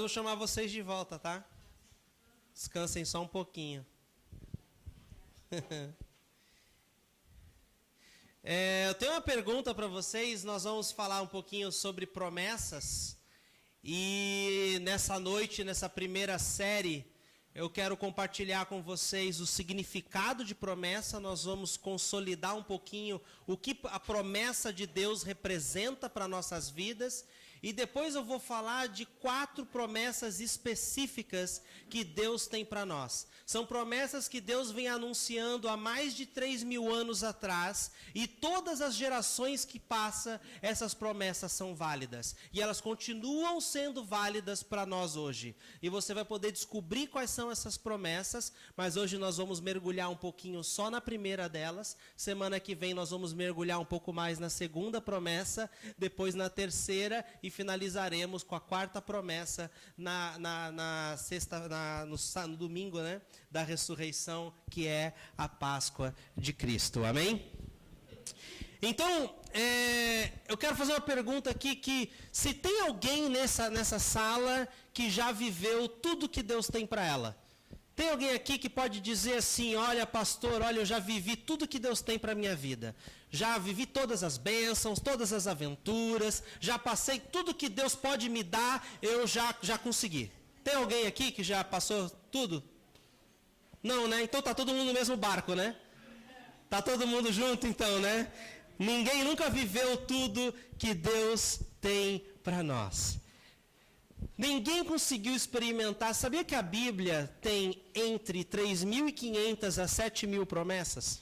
vou chamar vocês de volta, tá? Descansem só um pouquinho. Eu tenho uma pergunta para vocês. Nós vamos falar um pouquinho sobre promessas. E nessa noite, nessa primeira série, eu quero compartilhar com vocês o significado de promessa. Nós vamos consolidar um pouquinho o que a promessa de Deus representa para nossas vidas. E depois eu vou falar de 4 promessas específicas que Deus tem para nós. São promessas que Deus vem anunciando há mais de 3.000 anos atrás. E todas as gerações que passam, essas promessas são válidas. E elas continuam sendo válidas para nós hoje. E você vai poder descobrir quais são essas promessas. Mas hoje nós vamos mergulhar um pouquinho só na primeira delas. Semana que vem nós vamos mergulhar um pouco mais na segunda promessa. Depois na terceira e finalizaremos com a 4ª promessa no domingo, né, da ressurreição, que é a Páscoa de Cristo. Amém? Então, eu quero fazer uma pergunta aqui, que se tem alguém nessa sala que já viveu tudo que Deus tem para ela. Tem alguém aqui que pode dizer assim: olha, pastor, olha, eu já vivi tudo que Deus tem para a minha vida. Já vivi todas as bênçãos, todas as aventuras, já passei tudo que Deus pode me dar, eu já consegui. Tem alguém aqui que já passou tudo? Não, né? Então tá todo mundo no mesmo barco, né? Tá todo mundo junto então, né? Ninguém nunca viveu tudo que Deus tem para nós. Ninguém conseguiu experimentar. Sabia que a Bíblia tem entre 3.500 a 7.000 promessas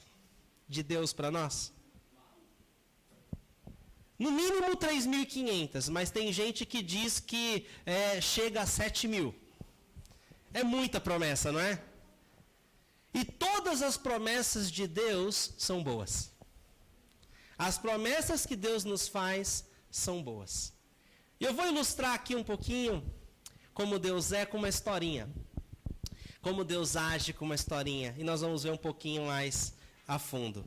de Deus para nós? No mínimo 3.500, mas tem gente que diz que chega a 7.000. É muita promessa, não é? E todas as promessas de Deus são boas. As promessas que Deus nos faz são boas. E eu vou ilustrar aqui um pouquinho como Deus é com uma historinha. Como Deus age com uma historinha. E nós vamos ver um pouquinho mais a fundo.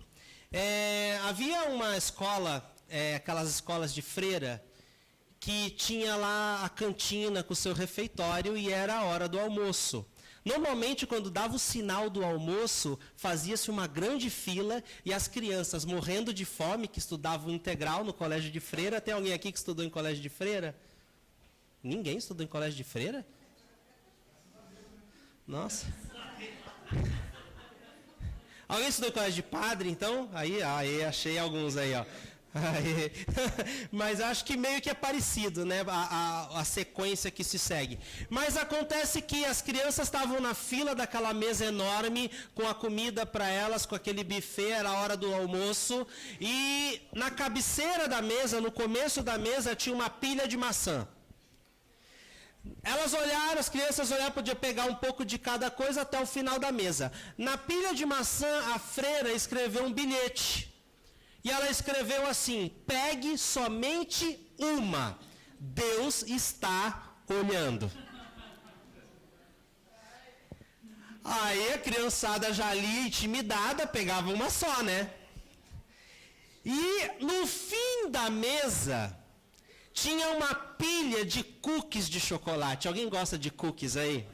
Havia uma escola, aquelas escolas de freira, que tinha lá a cantina com o seu refeitório e era a hora do almoço. Normalmente, quando dava o sinal do almoço, fazia-se uma grande fila e as crianças morrendo de fome, que estudavam integral no colégio de freira. Tem alguém aqui que estudou em colégio de freira? Ninguém estudou em colégio de freira? Nossa. Alguém estudou em colégio de padre, então? Aí achei alguns aí, ó. Mas acho que meio que é parecido, né, a sequência que se segue. Mas acontece que as crianças estavam na fila daquela mesa enorme, com a comida para elas, com aquele buffet, era a hora do almoço, e na cabeceira da mesa, no começo da mesa, tinha uma pilha de maçã. Elas olharam, as crianças olharam, podia pegar um pouco de cada coisa até o final da mesa. Na pilha de maçã, a freira escreveu um bilhete. E ela escreveu assim: pegue somente uma, Deus está olhando. Aí a criançada já ali, intimidada, pegava uma só, né? E no fim da mesa, tinha uma pilha de cookies de chocolate. Alguém gosta de cookies aí?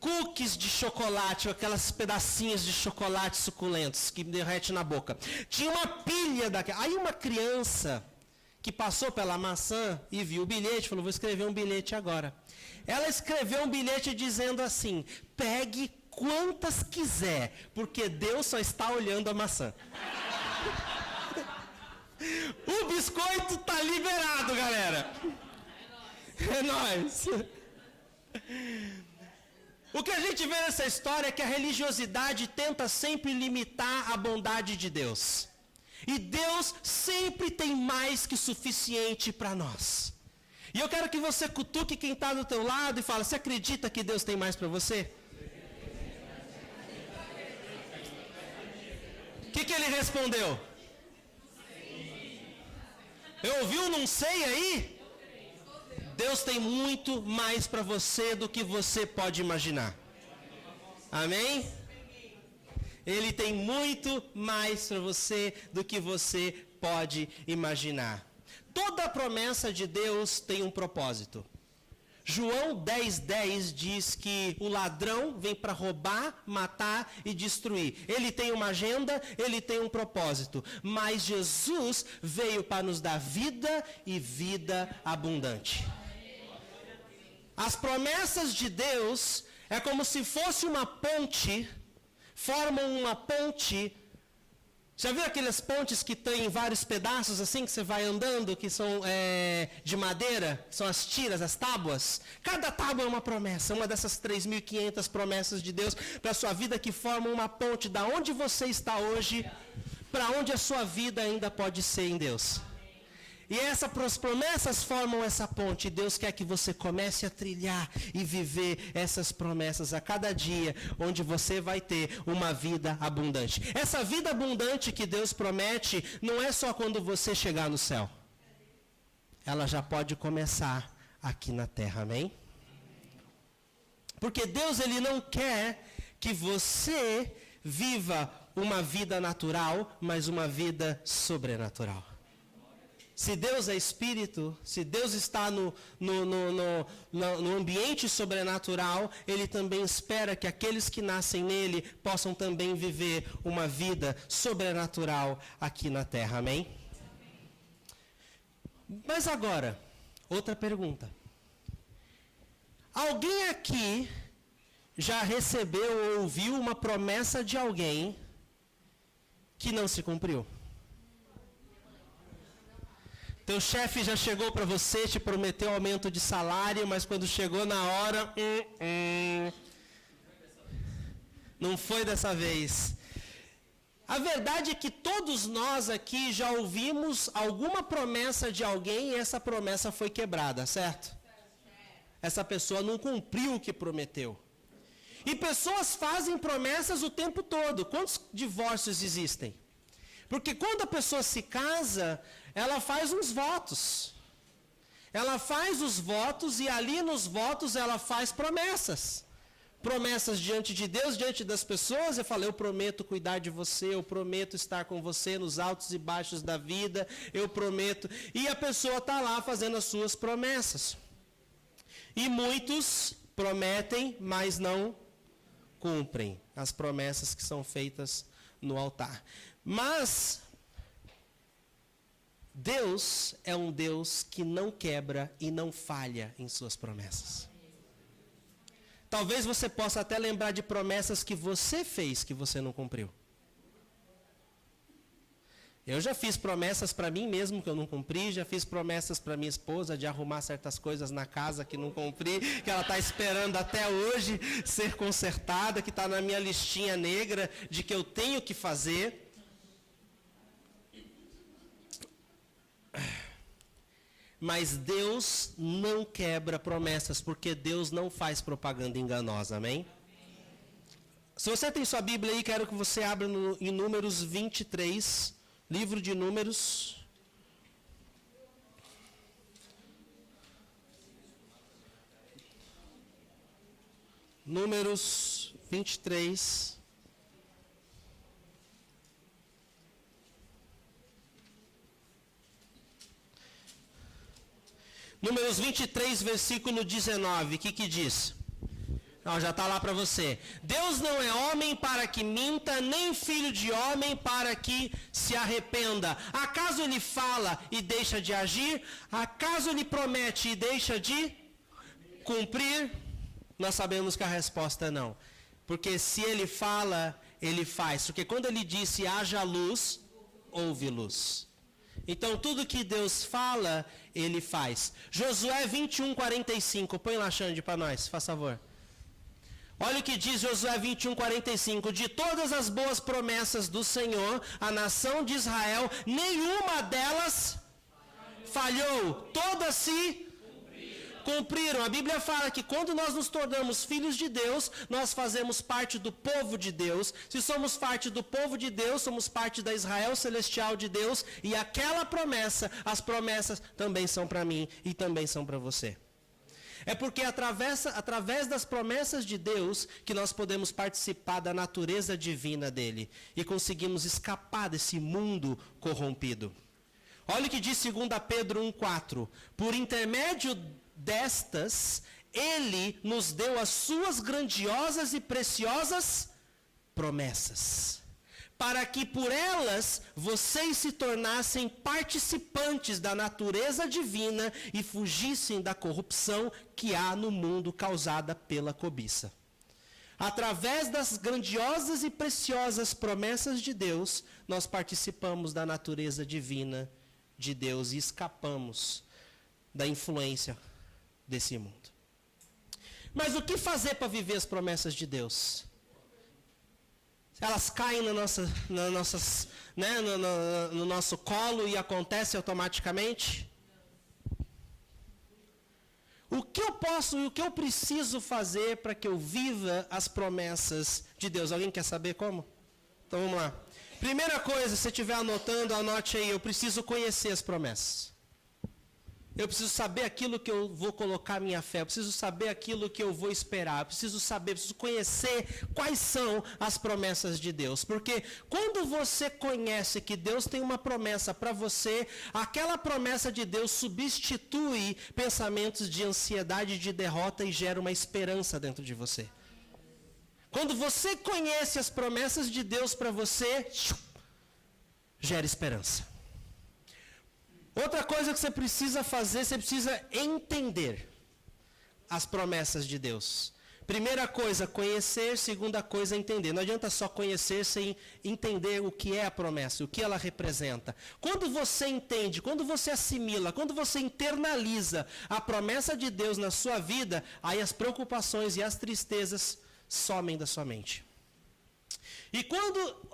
Cookies de chocolate, aquelas pedacinhos de chocolate suculentos que derrete na boca. Tinha uma pilha daquela. Aí uma criança que passou pela maçã e viu o bilhete, falou: vou escrever um bilhete agora. Ela escreveu um bilhete dizendo assim: pegue quantas quiser, porque Deus só está olhando a maçã. O biscoito está liberado, galera. É nóis. O que a gente vê nessa história é que a religiosidade tenta sempre limitar a bondade de Deus. E Deus sempre tem mais que suficiente para nós. E eu quero que você cutuque quem está do teu lado e fala: você acredita que Deus tem mais para você? O que ele respondeu? Eu ouvi um não sei aí? Deus tem muito mais para você do que você pode imaginar. Amém? Ele tem muito mais para você do que você pode imaginar. Toda promessa de Deus tem um propósito. João 10:10 diz que o ladrão vem para roubar, matar e destruir. Ele tem uma agenda, ele tem um propósito. Mas Jesus veio para nos dar vida e vida abundante. As promessas de Deus é como se fosse uma ponte, formam uma ponte. Já viu aquelas pontes que tem vários pedaços assim, que você vai andando, que são de madeira, que são as tiras, as tábuas? Cada tábua é uma promessa, uma dessas 3.500 promessas de Deus para a sua vida, que formam uma ponte da onde você está hoje, para onde a sua vida ainda pode ser em Deus. E essas promessas formam essa ponte. Deus quer que você comece a trilhar e viver essas promessas a cada dia, onde você vai ter uma vida abundante. Essa vida abundante que Deus promete, não é só quando você chegar no céu. Ela já pode começar aqui na terra, amém? Porque Deus, Ele não quer que você viva uma vida natural, mas uma vida sobrenatural. Se Deus é Espírito, se Deus está no ambiente sobrenatural, Ele também espera que aqueles que nascem nele possam também viver uma vida sobrenatural aqui na terra, amém? Mas agora, outra pergunta. Alguém aqui já recebeu ou ouviu uma promessa de alguém que não se cumpriu? Teu chefe já chegou para você, te prometeu aumento de salário, mas quando chegou na hora, não foi dessa vez. A verdade é que todos nós aqui já ouvimos alguma promessa de alguém e essa promessa foi quebrada, certo? Essa pessoa não cumpriu o que prometeu. E pessoas fazem promessas o tempo todo. Quantos divórcios existem? Porque quando a pessoa se casa, ela faz uns votos. Ela faz os votos e ali nos votos ela faz promessas. Promessas diante de Deus, diante das pessoas. Eu falei, eu prometo cuidar de você, eu prometo estar com você nos altos e baixos da vida, eu prometo. E a pessoa está lá fazendo as suas promessas. E muitos prometem, mas não cumprem as promessas que são feitas no altar. Mas Deus é um Deus que não quebra e não falha em suas promessas. Talvez você possa até lembrar de promessas que você fez que você não cumpriu. Eu já fiz promessas para mim mesmo que eu não cumpri, já fiz promessas para minha esposa de arrumar certas coisas na casa que não cumpri, que ela está esperando até hoje ser consertada, que está na minha listinha negra de que eu tenho que fazer. Mas Deus não quebra promessas, porque Deus não faz propaganda enganosa, amém? Se você tem sua Bíblia aí, quero que você abra em Números 23, livro de Números. Números 23. Números 23, versículo 19, o que diz? Não, já está lá para você. Deus não é homem para que minta, nem filho de homem para que se arrependa. Acaso ele fala e deixa de agir? Acaso ele promete e deixa de cumprir? Nós sabemos que a resposta é não. Porque se ele fala, ele faz. Porque quando ele disse haja luz, houve luz. Então, tudo que Deus fala, Ele faz. Josué 21, 45. Põe lá, Xande, para nós, faz favor. Olha o que diz Josué 21, 45. De todas as boas promessas do Senhor, a nação de Israel, nenhuma delas falhou. Todas se cumpriram. A Bíblia fala que quando nós nos tornamos filhos de Deus, nós fazemos parte do povo de Deus. Se somos parte do povo de Deus, somos parte da Israel celestial de Deus. E aquela promessa, as promessas também são para mim e também são para você. É porque através das promessas de Deus que nós podemos participar da natureza divina dele. E conseguimos escapar desse mundo corrompido. Olha o que diz 2 Pedro 1,4. Por intermédio destas, Ele nos deu as suas grandiosas e preciosas promessas, para que por elas vocês se tornassem participantes da natureza divina e fugissem da corrupção que há no mundo causada pela cobiça. Através das grandiosas e preciosas promessas de Deus, nós participamos da natureza divina de Deus e escapamos da influência desse mundo. Mas o que fazer para viver as promessas de Deus? Elas caem no nosso colo e acontecem automaticamente? O que eu posso e o que eu preciso fazer para que eu viva as promessas de Deus? Alguém quer saber como? Então vamos lá. Primeira coisa, se você estiver anotando, anote aí, eu preciso conhecer as promessas. Eu preciso saber aquilo que eu vou colocar minha fé, eu preciso saber aquilo que eu vou esperar, eu preciso conhecer quais são as promessas de Deus. Porque quando você conhece que Deus tem uma promessa para você, aquela promessa de Deus substitui pensamentos de ansiedade e de derrota e gera uma esperança dentro de você. Quando você conhece as promessas de Deus para você, gera esperança. Outra coisa que você precisa fazer, você precisa entender as promessas de Deus. Primeira coisa, conhecer. Segunda coisa, entender. Não adianta só conhecer sem entender o que é a promessa, o que ela representa. Quando você entende, quando você assimila, quando você internaliza a promessa de Deus na sua vida, aí as preocupações e as tristezas somem da sua mente. E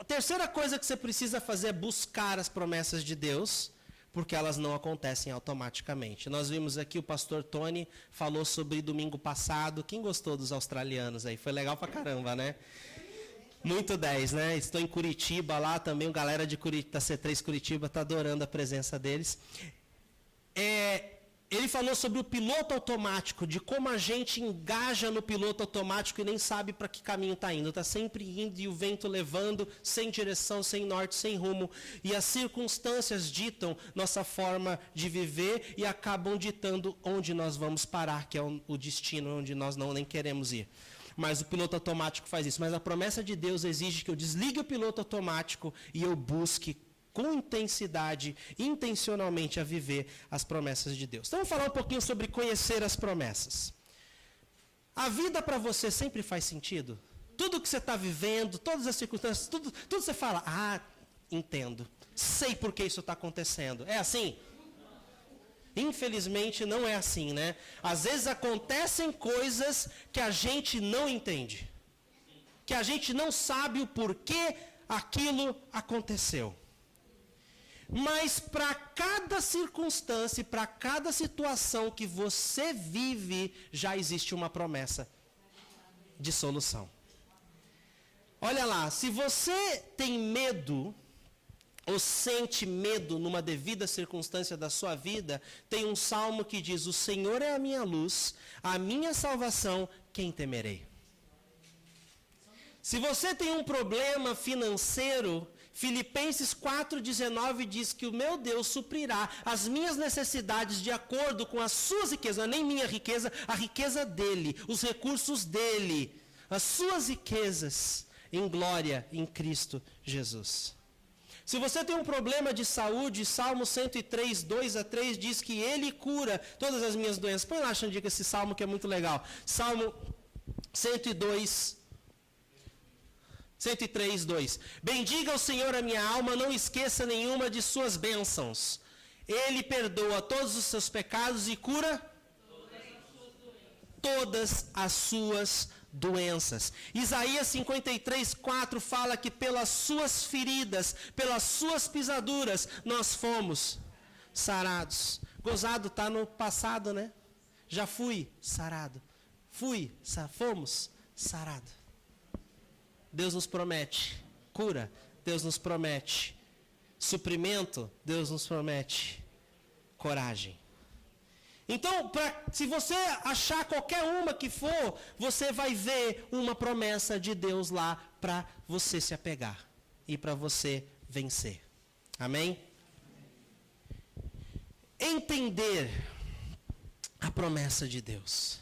a terceira coisa que você precisa fazer é buscar as promessas de Deus, porque elas não acontecem automaticamente. Nós vimos aqui, o pastor Tony falou sobre domingo passado. Quem gostou dos australianos aí? Foi legal pra caramba, né? Muito 10, né? Estou em Curitiba lá também, galera de Curitiba, da C3 Curitiba está adorando a presença deles. Ele falou sobre o piloto automático, de como a gente engaja no piloto automático e nem sabe para que caminho está indo. Está sempre indo e o vento levando, sem direção, sem norte, sem rumo. E as circunstâncias ditam nossa forma de viver e acabam ditando onde nós vamos parar, que é o destino onde nós nem queremos ir. Mas o piloto automático faz isso. Mas a promessa de Deus exige que eu desligue o piloto automático e eu busque com intensidade, intencionalmente a viver as promessas de Deus. Então vamos falar um pouquinho sobre conhecer as promessas. A vida para você sempre faz sentido? Tudo que você está vivendo, todas as circunstâncias, tudo você fala, entendo, sei por que isso está acontecendo. É assim? Infelizmente não é assim, né? Às vezes acontecem coisas que a gente não entende. Que a gente não sabe o porquê aquilo aconteceu. Mas para cada circunstância, para cada situação que você vive, já existe uma promessa de solução. Olha lá, se você tem medo, ou sente medo numa devida circunstância da sua vida, tem um salmo que diz, o Senhor é a minha luz, a minha salvação, quem temerei? Se você tem um problema financeiro, Filipenses 4,19 diz que o meu Deus suprirá as minhas necessidades de acordo com as suas riquezas, não é nem minha riqueza, a riqueza dele, os recursos dele, as suas riquezas em glória em Cristo Jesus. Se você tem um problema de saúde, Salmo 103, 2-3 diz que ele cura todas as minhas doenças. Põe lá, Xandica, esse salmo que é muito legal. Salmo 103, 2. Bendiga o Senhor a minha alma, não esqueça nenhuma de suas bênçãos. Ele perdoa todos os seus pecados e cura todas as suas doenças. Isaías 53, 4 fala que pelas suas feridas, pelas suas pisaduras, nós fomos sarados. Gozado está no passado, né? Já fui sarado. Fomos sarados. Deus nos promete cura, Deus nos promete suprimento, Deus nos promete coragem. Então, se você achar qualquer uma que for, você vai ver uma promessa de Deus lá para você se apegar e para você vencer. Amém? Entender a promessa de Deus.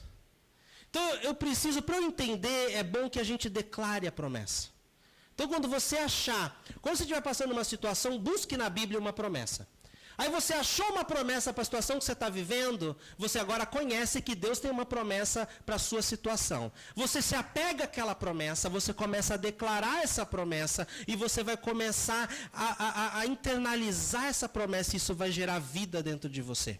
Então, para eu entender, é bom que a gente declare a promessa. Então, quando você estiver passando uma situação, busque na Bíblia uma promessa. Aí você achou uma promessa para a situação que você está vivendo, você agora conhece que Deus tem uma promessa para a sua situação. Você se apega àquela promessa, você começa a declarar essa promessa e você vai começar a internalizar essa promessa e isso vai gerar vida dentro de você.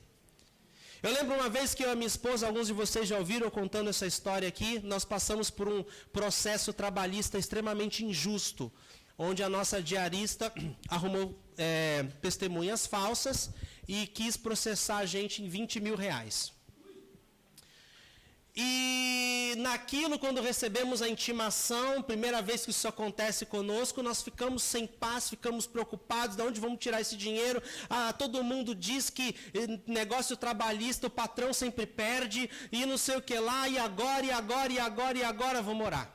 Eu lembro uma vez que eu e a minha esposa, alguns de vocês já ouviram contando essa história aqui, nós passamos por um processo trabalhista extremamente injusto, onde a nossa diarista arrumou testemunhas falsas e quis processar a gente em R$20.000. E naquilo, quando recebemos a intimação, primeira vez que isso acontece conosco, nós ficamos sem paz, ficamos preocupados, de onde vamos tirar esse dinheiro? Todo mundo diz que negócio trabalhista, o patrão sempre perde, e não sei o que lá, e agora, vamos orar.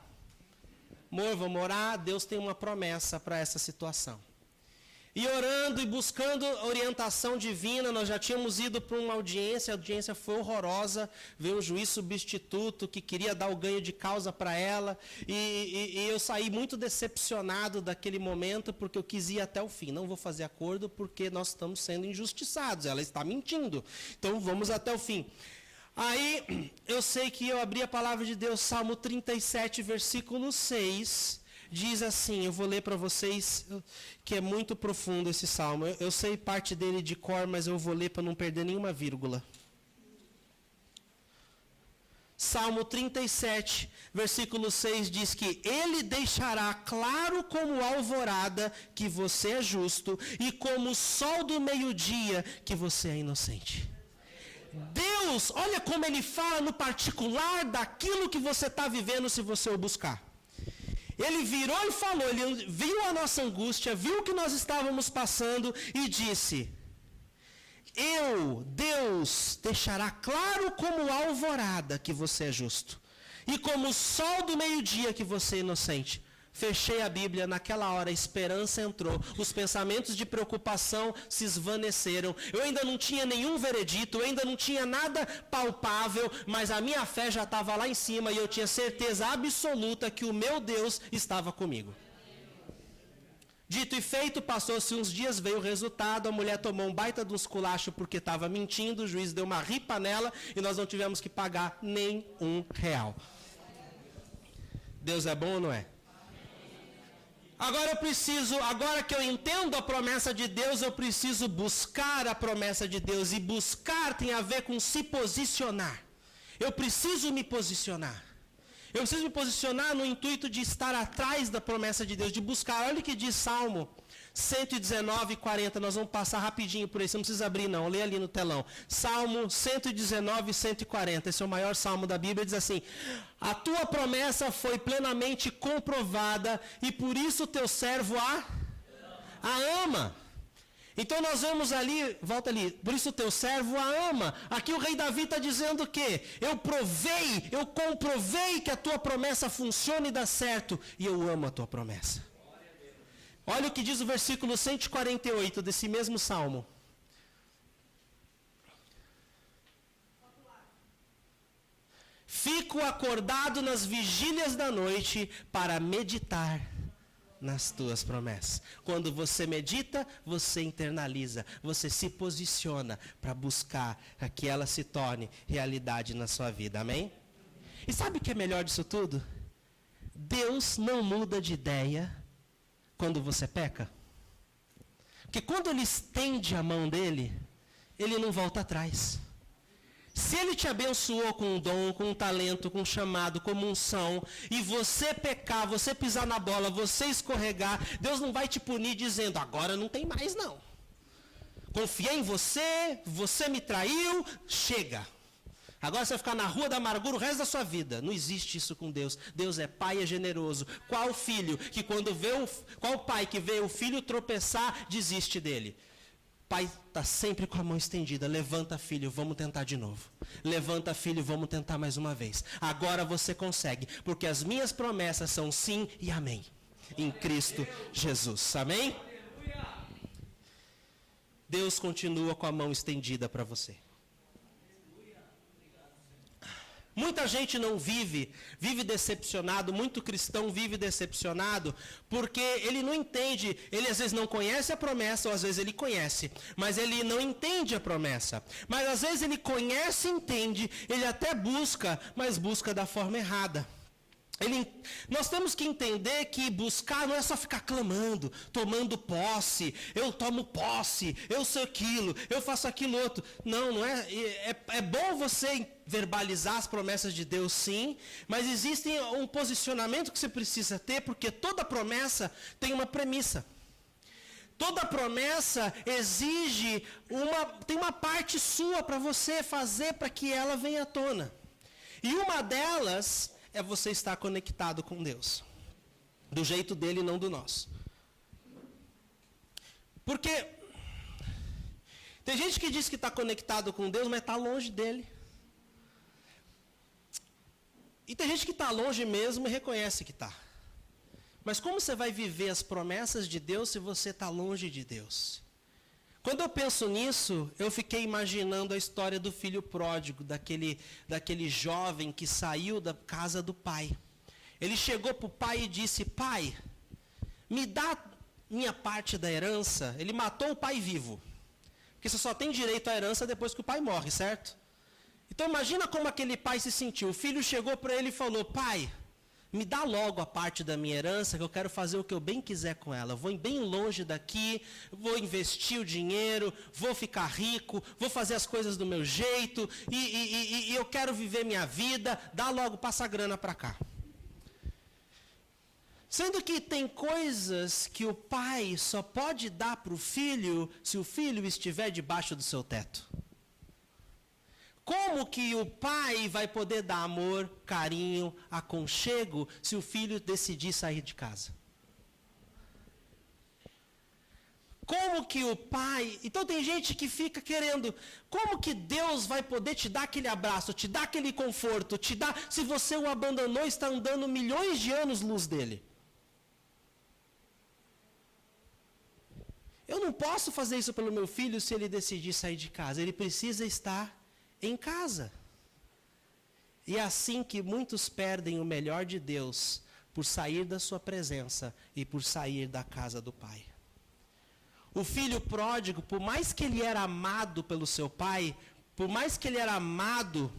Amor, vamos orar, Deus tem uma promessa para essa situação. E orando e buscando orientação divina, nós já tínhamos ido para uma audiência, a audiência foi horrorosa, veio um juiz substituto que queria dar o ganho de causa para ela, e eu saí muito decepcionado daquele momento, porque eu quis ir até o fim. Não vou fazer acordo porque nós estamos sendo injustiçados, ela está mentindo, então vamos até o fim. Aí, eu sei que eu abri a palavra de Deus, Salmo 37, versículo 6, diz assim, eu vou ler para vocês, que é muito profundo esse salmo. Eu sei parte dele de cor, mas eu vou ler para não perder nenhuma vírgula. Salmo 37, versículo 6 diz que ele deixará claro como alvorada que você é justo e como o sol do meio-dia que você é inocente. Deus, olha como ele fala no particular daquilo que você está vivendo se você o buscar. Ele virou e falou, ele viu a nossa angústia, viu o que nós estávamos passando e disse, Deus, deixará claro como alvorada que você é justo e como o sol do meio-dia que você é inocente. Fechei a Bíblia, naquela hora a esperança entrou, os pensamentos de preocupação se esvaneceram. Eu ainda não tinha nenhum veredito, eu ainda não tinha nada palpável, mas a minha fé já estava lá em cima e eu tinha certeza absoluta que o meu Deus estava comigo. Dito e feito, passou-se uns dias, veio o resultado, a mulher tomou um baita de um esculacho porque estava mentindo, o juiz deu uma ripa nela e nós não tivemos que pagar nem R$1. Deus é bom ou não é? Agora que eu entendo a promessa de Deus, eu preciso buscar a promessa de Deus. E buscar tem a ver com se posicionar. Eu preciso me posicionar. Eu preciso me posicionar no intuito de estar atrás da promessa de Deus, de buscar. Olha o que diz Salmo 119, 40. Nós vamos passar rapidinho por aí, você não precisa abrir não, lê ali no telão. Salmo 119, 140. Esse é o maior salmo da Bíblia, diz assim: a tua promessa foi plenamente comprovada e por isso teu servo a ama. Então nós vemos ali, volta ali, por isso teu servo a ama. Aqui o rei Davi está dizendo o quê? Eu comprovei que a tua promessa funciona e dá certo, e eu amo a tua promessa. Olha o que diz o versículo 148 desse mesmo salmo. Fico acordado nas vigílias da noite para meditar nas tuas promessas. Quando você medita, você internaliza, você se posiciona para buscar que ela se torne realidade na sua vida, amém? E sabe o que é melhor disso tudo? Deus não muda de ideia quando você peca. Porque quando Ele estende a mão dEle, Ele não volta atrás. Se Ele te abençoou com um dom, com um talento, com um chamado, com uma unção, e você pecar, você pisar na bola, você escorregar, Deus não vai te punir dizendo, agora não tem mais não. Confiei em você, você me traiu, chega. Agora você vai ficar na rua da amargura o resto da sua vida. Não existe isso com Deus. Deus é pai, é generoso. Qual pai que vê o filho tropeçar, desiste dele? Pai está sempre com a mão estendida. Levanta, filho, vamos tentar de novo. Levanta, filho, vamos tentar mais uma vez. Agora você consegue, porque as minhas promessas são sim e amém. Em Cristo Jesus. Amém? Deus continua com a mão estendida para você. Muita gente não vive decepcionado, muito cristão vive decepcionado, porque ele não entende, ele às vezes não conhece a promessa, ou às vezes ele conhece, mas ele não entende a promessa. Mas às vezes ele conhece, entende, ele até busca, mas busca da forma errada. Nós temos que entender que buscar não é só ficar clamando, tomando posse, eu tomo posse, eu sou aquilo, eu faço aquilo outro. Não é. É bom você verbalizar as promessas de Deus, sim, mas existe um posicionamento que você precisa ter, porque toda promessa tem uma premissa. Toda promessa exige tem uma parte sua para você fazer para que ela venha à tona. E uma delas é você estar conectado com Deus. Do jeito dele, não do nosso. Porque tem gente que diz que está conectado com Deus, mas está longe dele. E tem gente que está longe mesmo e reconhece que está. Mas como você vai viver as promessas de Deus se você está longe de Deus? Quando eu penso nisso, eu fiquei imaginando a história do filho pródigo, daquele jovem que saiu da casa do pai. Ele chegou para o pai e disse: pai, me dá minha parte da herança. Ele matou o pai vivo. Porque você só tem direito à herança depois que o pai morre, certo? Então imagina como aquele pai se sentiu. O filho chegou para ele e falou: pai, me dá logo a parte da minha herança, que eu quero fazer o que eu bem quiser com ela. Eu vou bem longe daqui, vou investir o dinheiro, vou ficar rico, vou fazer as coisas do meu jeito, e eu quero viver minha vida, dá logo, passa a grana para cá. Sendo que tem coisas que o pai só pode dar para o filho se o filho estiver debaixo do seu teto. Como que o pai vai poder dar amor, carinho, aconchego, se o filho decidir sair de casa? Como que o pai... Então tem gente que fica querendo... Como que Deus vai poder te dar aquele abraço, te dar aquele conforto, te dar... Se você o abandonou, está andando milhões de anos luz dele. Eu não posso fazer isso pelo meu filho se ele decidir sair de casa. Ele precisa estar em casa. E é assim que muitos perdem o melhor de Deus, por sair da sua presença e por sair da casa do pai. O filho pródigo, por mais que ele era amado pelo seu pai, por mais que ele era amado,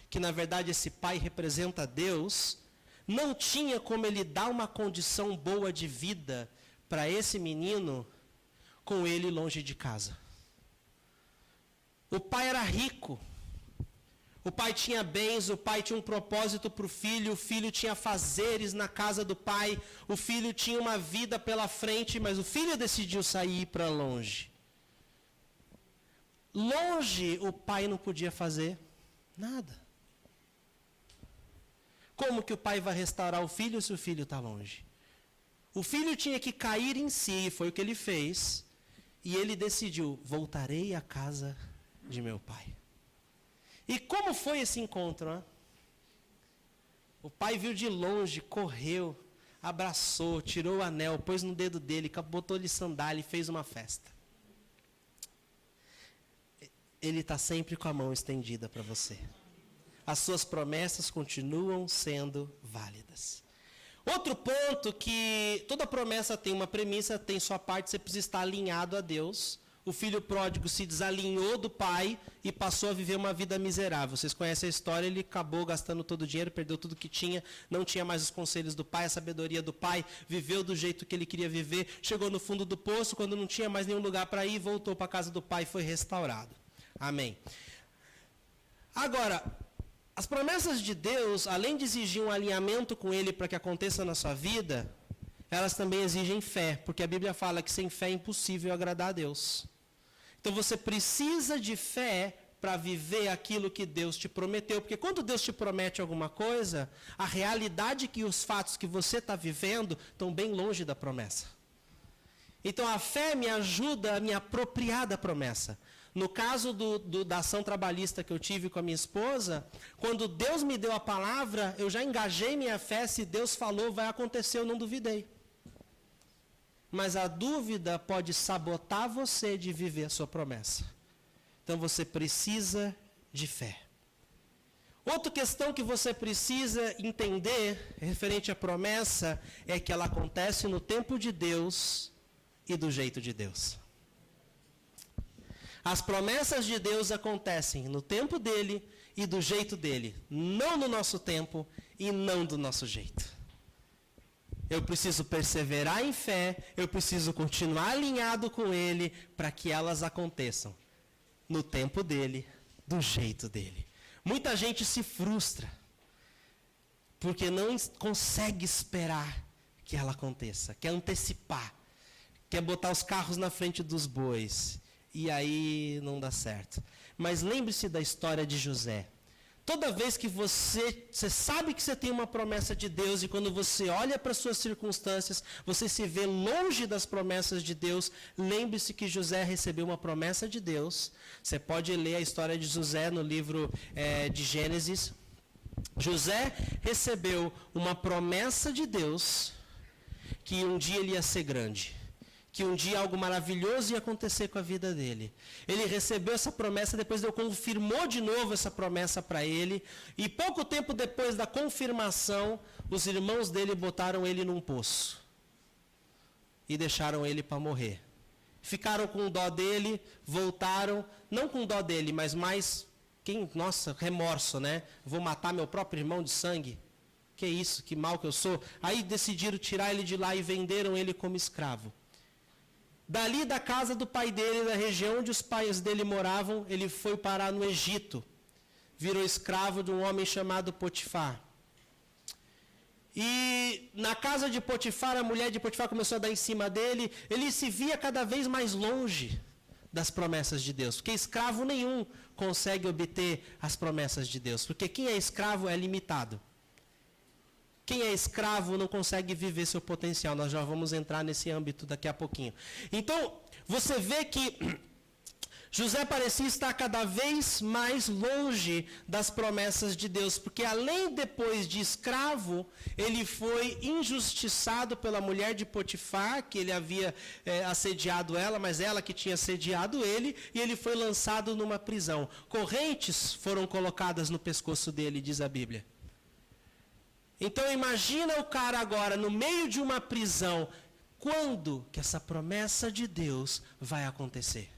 que na verdade esse pai representa Deus, não tinha como ele dar uma condição boa de vida para esse menino com ele longe de casa. O pai era rico. O pai tinha bens, o pai tinha um propósito para o filho tinha fazeres na casa do pai, o filho tinha uma vida pela frente, mas o filho decidiu sair para longe. Longe o pai não podia fazer nada. Como que o pai vai restaurar o filho se o filho está longe? O filho tinha que cair em si, foi o que ele fez, e ele decidiu: voltarei à casa de meu pai. E como foi esse encontro? Hein? O pai viu de longe, correu, abraçou, tirou o anel, pôs no dedo dele, botou-lhe sandália e fez uma festa. Ele está sempre com a mão estendida para você. As suas promessas continuam sendo válidas. Outro ponto que toda promessa tem uma premissa, tem sua parte, você precisa estar alinhado a Deus. O filho pródigo se desalinhou do pai e passou a viver uma vida miserável. Vocês conhecem a história, ele acabou gastando todo o dinheiro, perdeu tudo que tinha, não tinha mais os conselhos do pai, a sabedoria do pai, viveu do jeito que ele queria viver, chegou no fundo do poço, quando não tinha mais nenhum lugar para ir, voltou para a casa do pai e foi restaurado. Amém. Agora, as promessas de Deus, além de exigir um alinhamento com ele para que aconteça na sua vida, elas também exigem fé, porque a Bíblia fala que sem fé é impossível agradar a Deus. Então você precisa de fé para viver aquilo que Deus te prometeu. Porque quando Deus te promete alguma coisa, a realidade que os fatos que você está vivendo estão bem longe da promessa. Então a fé me ajuda a me apropriar da promessa. No caso da ação trabalhista que eu tive com a minha esposa, quando Deus me deu a palavra, eu já engajei minha fé, se Deus falou, vai acontecer, eu não duvidei. Mas a dúvida pode sabotar você de viver a sua promessa. Então você precisa de fé. Outra questão que você precisa entender, referente à promessa, é que ela acontece no tempo de Deus e do jeito de Deus. As promessas de Deus acontecem no tempo dele e do jeito dele, não no nosso tempo e não do nosso jeito. Eu preciso perseverar em fé, eu preciso continuar alinhado com ele para que elas aconteçam no tempo dele, do jeito dele. Muita gente se frustra porque não consegue esperar que ela aconteça, quer antecipar, quer botar os carros na frente dos bois, e aí não dá certo. Mas lembre-se da história de José. Toda vez que você sabe que você tem uma promessa de Deus, e quando você olha para as suas circunstâncias, você se vê longe das promessas de Deus, lembre-se que José recebeu uma promessa de Deus. Você pode ler a história de José no livro de Gênesis. José recebeu uma promessa de Deus, que um dia ele ia ser grande, que um dia algo maravilhoso ia acontecer com a vida dele. Ele recebeu essa promessa, depois Deus confirmou de novo essa promessa para ele, e pouco tempo depois da confirmação, os irmãos dele botaram ele num poço e deixaram ele para morrer. Ficaram com dó dele, voltaram, não com dó dele, mas mais, nossa, remorso, né? Vou matar meu próprio irmão de sangue. Que isso, que mal que eu sou. Aí decidiram tirar ele de lá e venderam ele como escravo. Dali da casa do pai dele, da região onde os pais dele moravam, ele foi parar no Egito. Virou escravo de um homem chamado Potifar. E na casa de Potifar, a mulher de Potifar começou a dar em cima dele. Ele se via cada vez mais longe das promessas de Deus. Porque escravo nenhum consegue obter as promessas de Deus. Porque quem é escravo é limitado. Quem é escravo não consegue viver seu potencial. Nós já vamos entrar nesse âmbito daqui a pouquinho. Então, você vê que José parecia estar cada vez mais longe das promessas de Deus, porque além depois de escravo, ele foi injustiçado pela mulher de Potifar, que ele havia assediado ela, mas ela que tinha assediado ele, e ele foi lançado numa prisão. Correntes foram colocadas no pescoço dele, diz a Bíblia. Então imagina o cara agora no meio de uma prisão. Quando que essa promessa de Deus vai acontecer?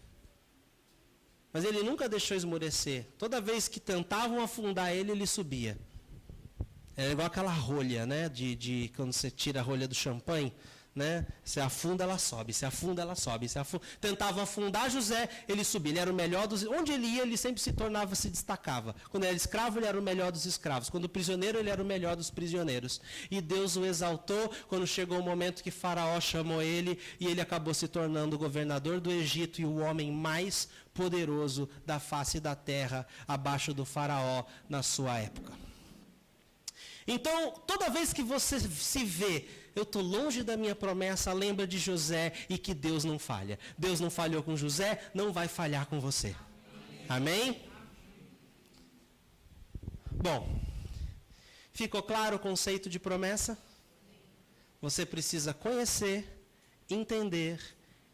Mas ele nunca deixou esmorecer. Toda vez que tentavam afundar ele, ele subia. É igual aquela rolha, né? De quando você tira a rolha do champanhe, né? Você afunda, ela sobe. Se afunda, ela sobe. Tentavam afundar José, ele subia. Ele era o melhor dos... Onde ele ia, ele sempre se destacava. Quando ele era escravo, ele era o melhor dos escravos. Quando prisioneiro, ele era o melhor dos prisioneiros. E Deus o exaltou quando chegou o momento que Faraó chamou ele, e ele acabou se tornando o governador do Egito e o homem mais poderoso da face da terra, abaixo do Faraó na sua época. Então, toda vez que você se vê, eu estou longe da minha promessa, lembra de José e que Deus não falha. Deus não falhou com José, não vai falhar com você. Amém? Bom, ficou claro o conceito de promessa? Você precisa conhecer, entender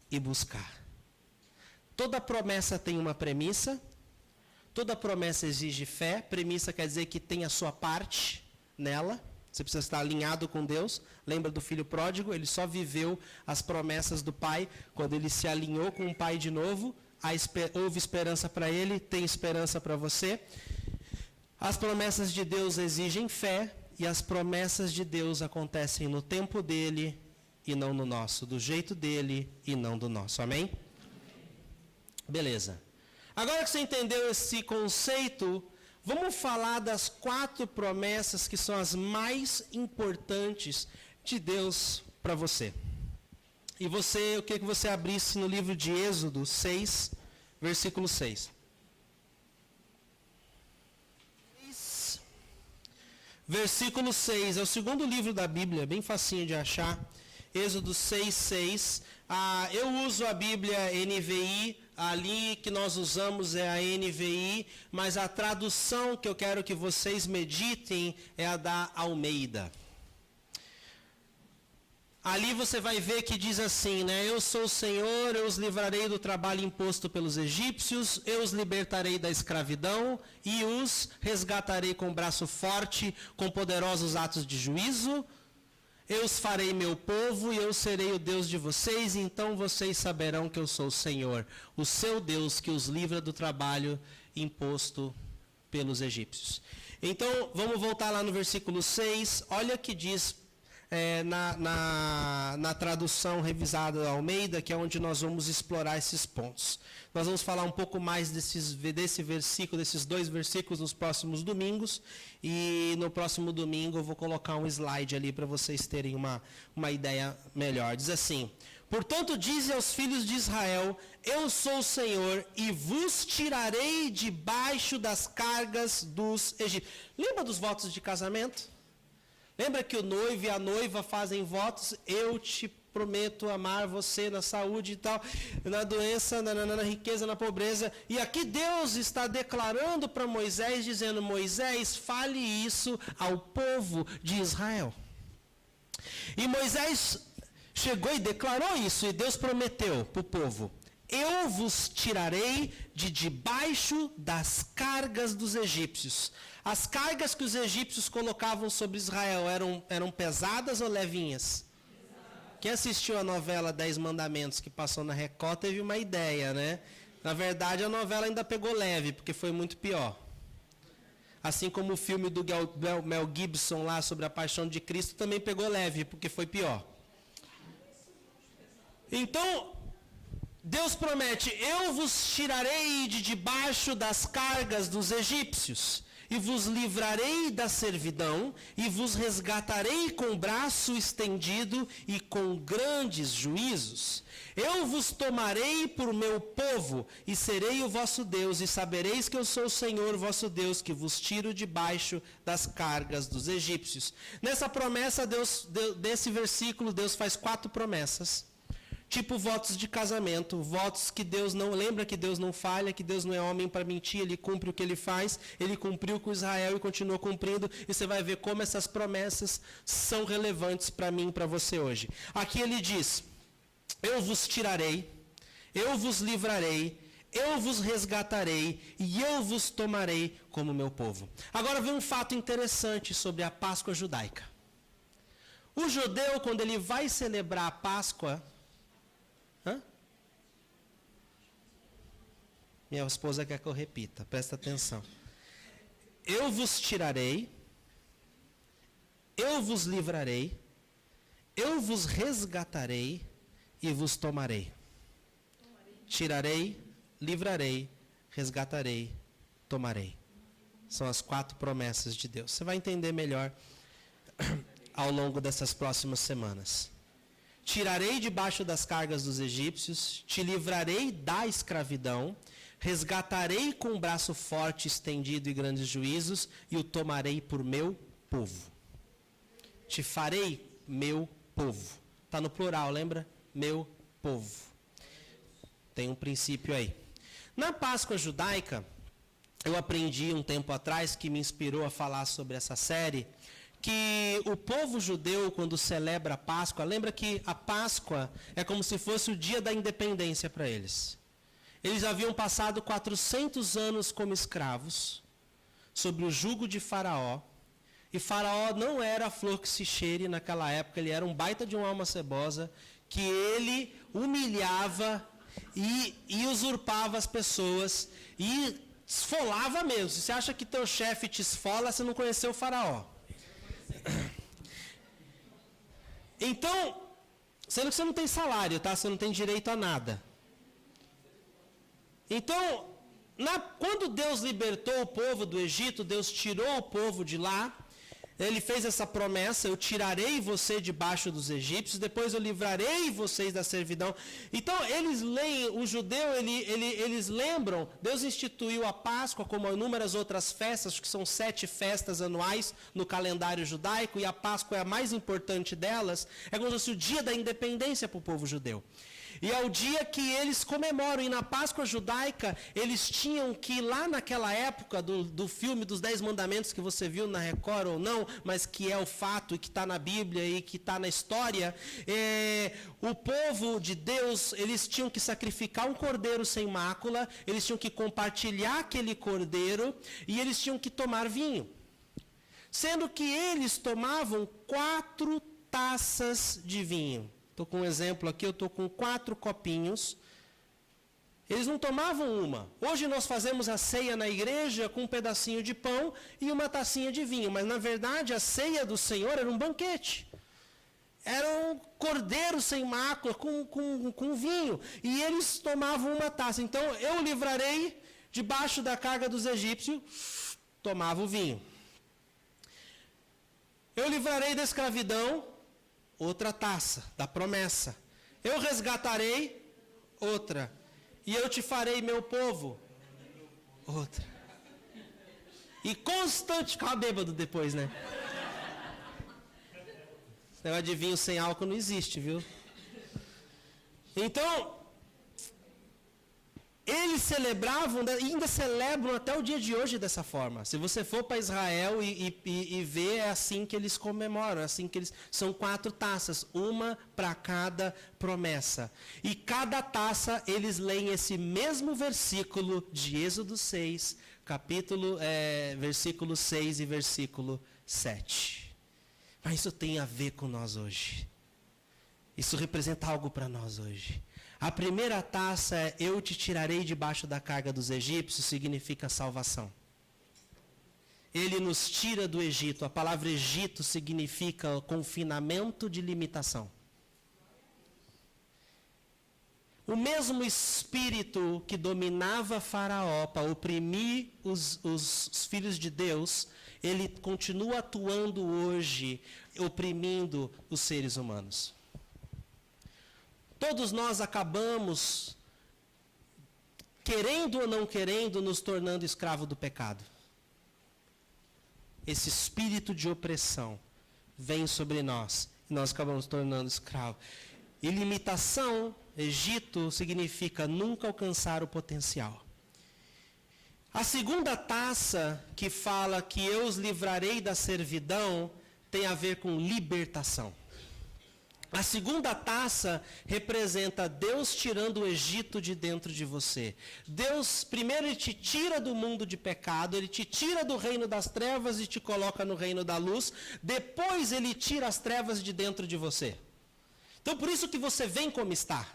e buscar. Toda promessa tem uma premissa, toda promessa exige fé. Premissa quer dizer que tem a sua parte nela. Você precisa estar alinhado com Deus. Lembra do filho pródigo? Ele só viveu as promessas do pai quando ele se alinhou com o pai de novo. Houve esperança para ele, tem esperança para você. As promessas de Deus exigem fé, e as promessas de Deus acontecem no tempo dele e não no nosso, do jeito dele e não do nosso. Amém? Beleza. Agora que você entendeu esse conceito, vamos falar das 4 promessas que são as mais importantes de Deus para você. E eu queria que você abrisse no livro de Êxodo 6, versículo 6. Versículo 6, é o segundo livro da Bíblia, bem facinho de achar. Êxodo 6, 6. Eu uso a Bíblia NVI, ali que nós usamos é a NVI, mas a tradução que eu quero que vocês meditem é a da Almeida. ali você vai ver que diz assim, né? Eu sou o Senhor, eu os livrarei do trabalho imposto pelos egípcios, eu os libertarei da escravidão e os resgatarei com braço forte, com poderosos atos de juízo. Eu os farei meu povo e eu serei o Deus de vocês, e então vocês saberão que eu sou o Senhor, o seu Deus que os livra do trabalho imposto pelos egípcios. Então, vamos voltar lá no versículo 6, olha o que diz na tradução revisada da Almeida, que é onde nós vamos explorar esses pontos. Nós vamos falar um pouco mais desse versículo, desses 2 versículos nos próximos domingos, e no próximo domingo eu vou colocar um slide ali para vocês terem uma ideia melhor. Diz assim: portanto, dize aos filhos de Israel, eu sou o Senhor, e vos tirarei debaixo das cargas dos egípcios. Lembra dos votos de casamento? Lembra que o noivo e a noiva fazem votos? Eu te prometo amar você na saúde e tal, na doença, na riqueza, na pobreza. E aqui Deus está declarando para Moisés, dizendo, Moisés, fale isso ao povo de Israel. E Moisés chegou e declarou isso, e Deus prometeu para o povo, eu vos tirarei de debaixo das cargas dos egípcios. As cargas que os egípcios colocavam sobre Israel eram pesadas ou levinhas? Quem assistiu a novela 10 Mandamentos que passou na Record teve uma ideia, né? Na verdade, a novela ainda pegou leve, porque foi muito pior. Assim como o filme do Mel Gibson lá sobre a paixão de Cristo também pegou leve, porque foi pior. Então, Deus promete, eu vos tirarei de debaixo das cargas dos egípcios, e vos livrarei da servidão, e vos resgatarei com o braço estendido e com grandes juízos. Eu vos tomarei por meu povo, e serei o vosso Deus, e sabereis que eu sou o Senhor vosso Deus, que vos tiro debaixo das cargas dos egípcios. Nessa promessa, desse versículo, Deus faz 4 promessas. Tipo votos de casamento, votos que Deus não lembra, que Deus não falha, que Deus não é homem para mentir, Ele cumpre o que Ele faz, Ele cumpriu com Israel e continua cumprindo, e você vai ver como essas promessas são relevantes para mim e para você hoje. Aqui Ele diz, eu vos tirarei, eu vos livrarei, eu vos resgatarei e eu vos tomarei como meu povo. Agora vem um fato interessante sobre a Páscoa judaica. O judeu, quando ele vai celebrar a Páscoa, minha esposa quer que eu repita, presta atenção. Eu vos tirarei, eu vos livrarei, eu vos resgatarei e vos tomarei. Tirarei, livrarei, resgatarei, tomarei. São as 4 promessas de Deus. Você vai entender melhor ao longo dessas próximas semanas. Tirarei debaixo das cargas dos egípcios, te livrarei da escravidão, resgatarei com um braço forte, estendido e grandes juízos, e o tomarei por meu povo. Te farei meu povo. Está no plural, lembra? Meu povo. Tem um princípio aí. Na Páscoa judaica, eu aprendi um tempo atrás, que me inspirou a falar sobre essa série, que o povo judeu, quando celebra a Páscoa, lembra que a Páscoa é como se fosse o dia da independência para eles. Eles haviam passado 400 anos como escravos, sob o jugo de Faraó, e Faraó não era a flor que se cheire naquela época, ele era um baita de uma alma cebosa, que ele humilhava e usurpava as pessoas, e esfolava mesmo. Se você acha que teu chefe te esfola, você não conheceu o Faraó. Então, sendo que você não tem salário, tá? Você não tem direito a nada. Então, quando Deus libertou o povo do Egito, Deus tirou o povo de lá, Ele fez essa promessa, eu tirarei você debaixo dos egípcios, depois eu livrarei vocês da servidão. Então, eles leem, o judeu, eles lembram, Deus instituiu a Páscoa, como inúmeras outras festas, que são 7 festas anuais no calendário judaico, e a Páscoa é a mais importante delas, é como se fosse o dia da independência para o povo judeu. E é o dia que eles comemoram. E na Páscoa judaica, eles tinham que, lá naquela época do filme dos 10 Mandamentos, que você viu na Record ou não, mas que é o fato e que está na Bíblia e que está na história, o povo de Deus, eles tinham que sacrificar um cordeiro sem mácula, eles tinham que compartilhar aquele cordeiro e eles tinham que tomar vinho. Sendo que eles tomavam 4 taças de vinho. Estou com um exemplo aqui, eu estou com 4 copinhos. Eles não tomavam uma. Hoje nós fazemos a ceia na igreja com um pedacinho de pão e uma tacinha de vinho. Mas, na verdade, a ceia do Senhor era um banquete. Era um cordeiro sem mácula, com vinho. E eles tomavam uma taça. Então, eu livrarei debaixo da carga dos egípcios, tomava o vinho. Eu livrarei da escravidão, outra taça, da promessa. Eu resgatarei, outra. E eu te farei meu povo, outra. E constante, ficava bêbado depois, né? Esse negócio de vinho sem álcool não existe, viu? Então, eles celebravam, e ainda celebram até o dia de hoje dessa forma. Se você for para Israel e ver, é assim que eles comemoram, é assim que eles... São 4 taças, uma para cada promessa. E cada taça, eles leem esse mesmo versículo de Êxodo 6, versículo 6 e versículo 7. Mas isso tem a ver com nós hoje. Isso representa algo para nós hoje. A primeira taça é eu te tirarei debaixo da carga dos egípcios, significa salvação. Ele nos tira do Egito. A palavra Egito significa confinamento de limitação. O mesmo espírito que dominava Faraó para oprimir os filhos de Deus, ele continua atuando hoje, oprimindo os seres humanos. Todos nós acabamos, querendo ou não querendo, nos tornando escravo do pecado. Esse espírito de opressão vem sobre nós e nós acabamos tornando escravo. E limitação, Egito, significa nunca alcançar o potencial. A segunda taça, que fala que eu os livrarei da servidão, tem a ver com libertação. A segunda taça representa Deus tirando o Egito de dentro de você. Deus, primeiro, Ele te tira do mundo de pecado, Ele te tira do reino das trevas e te coloca no reino da luz. Depois, Ele tira as trevas de dentro de você. Então, por isso que você vem como está.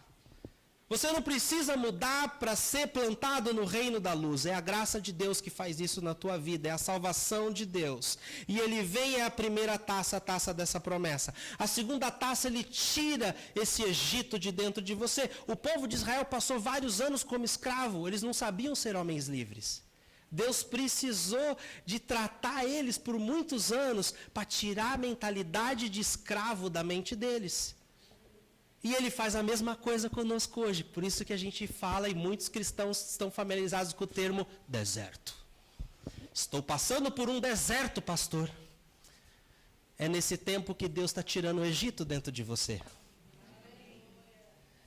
Você não precisa mudar para ser plantado no reino da luz. É a graça de Deus que faz isso na tua vida. É a salvação de Deus. E Ele vem, é a primeira taça, a taça dessa promessa. A segunda taça, Ele tira esse Egito de dentro de você. O povo de Israel passou vários anos como escravo. Eles não sabiam ser homens livres. Deus precisou de tratar eles por muitos anos para tirar a mentalidade de escravo da mente deles. E Ele faz a mesma coisa conosco hoje. Por isso que a gente fala, e muitos cristãos estão familiarizados com o termo deserto. Estou passando por um deserto, pastor. É nesse tempo que Deus está tirando o Egito dentro de você.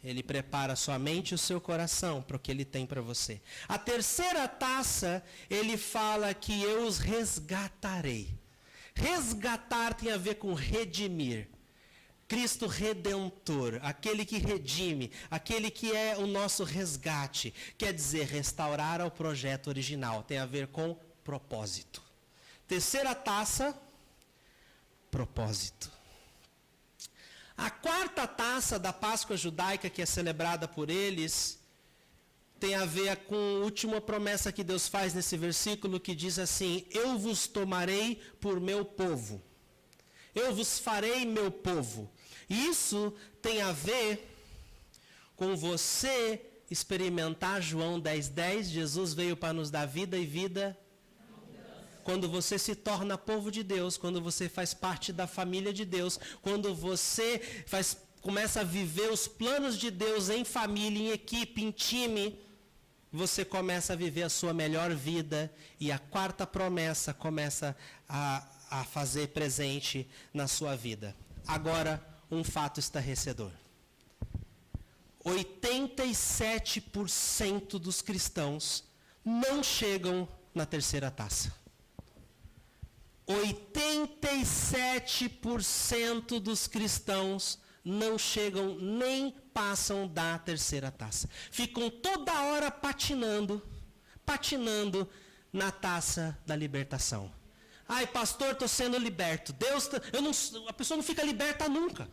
Ele prepara a sua mente e o seu coração para o que Ele tem para você. A terceira taça, Ele fala que eu os resgatarei. Resgatar tem a ver com redimir. Cristo Redentor, aquele que redime, aquele que é o nosso resgate, quer dizer, restaurar ao projeto original, tem a ver com propósito. Terceira taça, propósito. A quarta taça da Páscoa judaica, que é celebrada por eles, tem a ver com a última promessa que Deus faz nesse versículo, que diz assim: eu vos tomarei por meu povo. Eu vos farei meu povo. Isso tem a ver com você experimentar João 10:10. Jesus veio para nos dar vida e vida. Quando você se torna povo de Deus, quando você faz parte da família de Deus, quando você começa a viver os planos de Deus em família, em equipe, em time, você começa a viver a sua melhor vida. E a quarta promessa começa a fazer presente na sua vida. Agora, um fato estarrecedor. 87% dos cristãos não chegam na terceira taça. 87% dos cristãos não chegam nem passam da terceira taça. Ficam toda hora patinando na taça da libertação. Ai, pastor, estou sendo liberto. A pessoa não fica liberta nunca.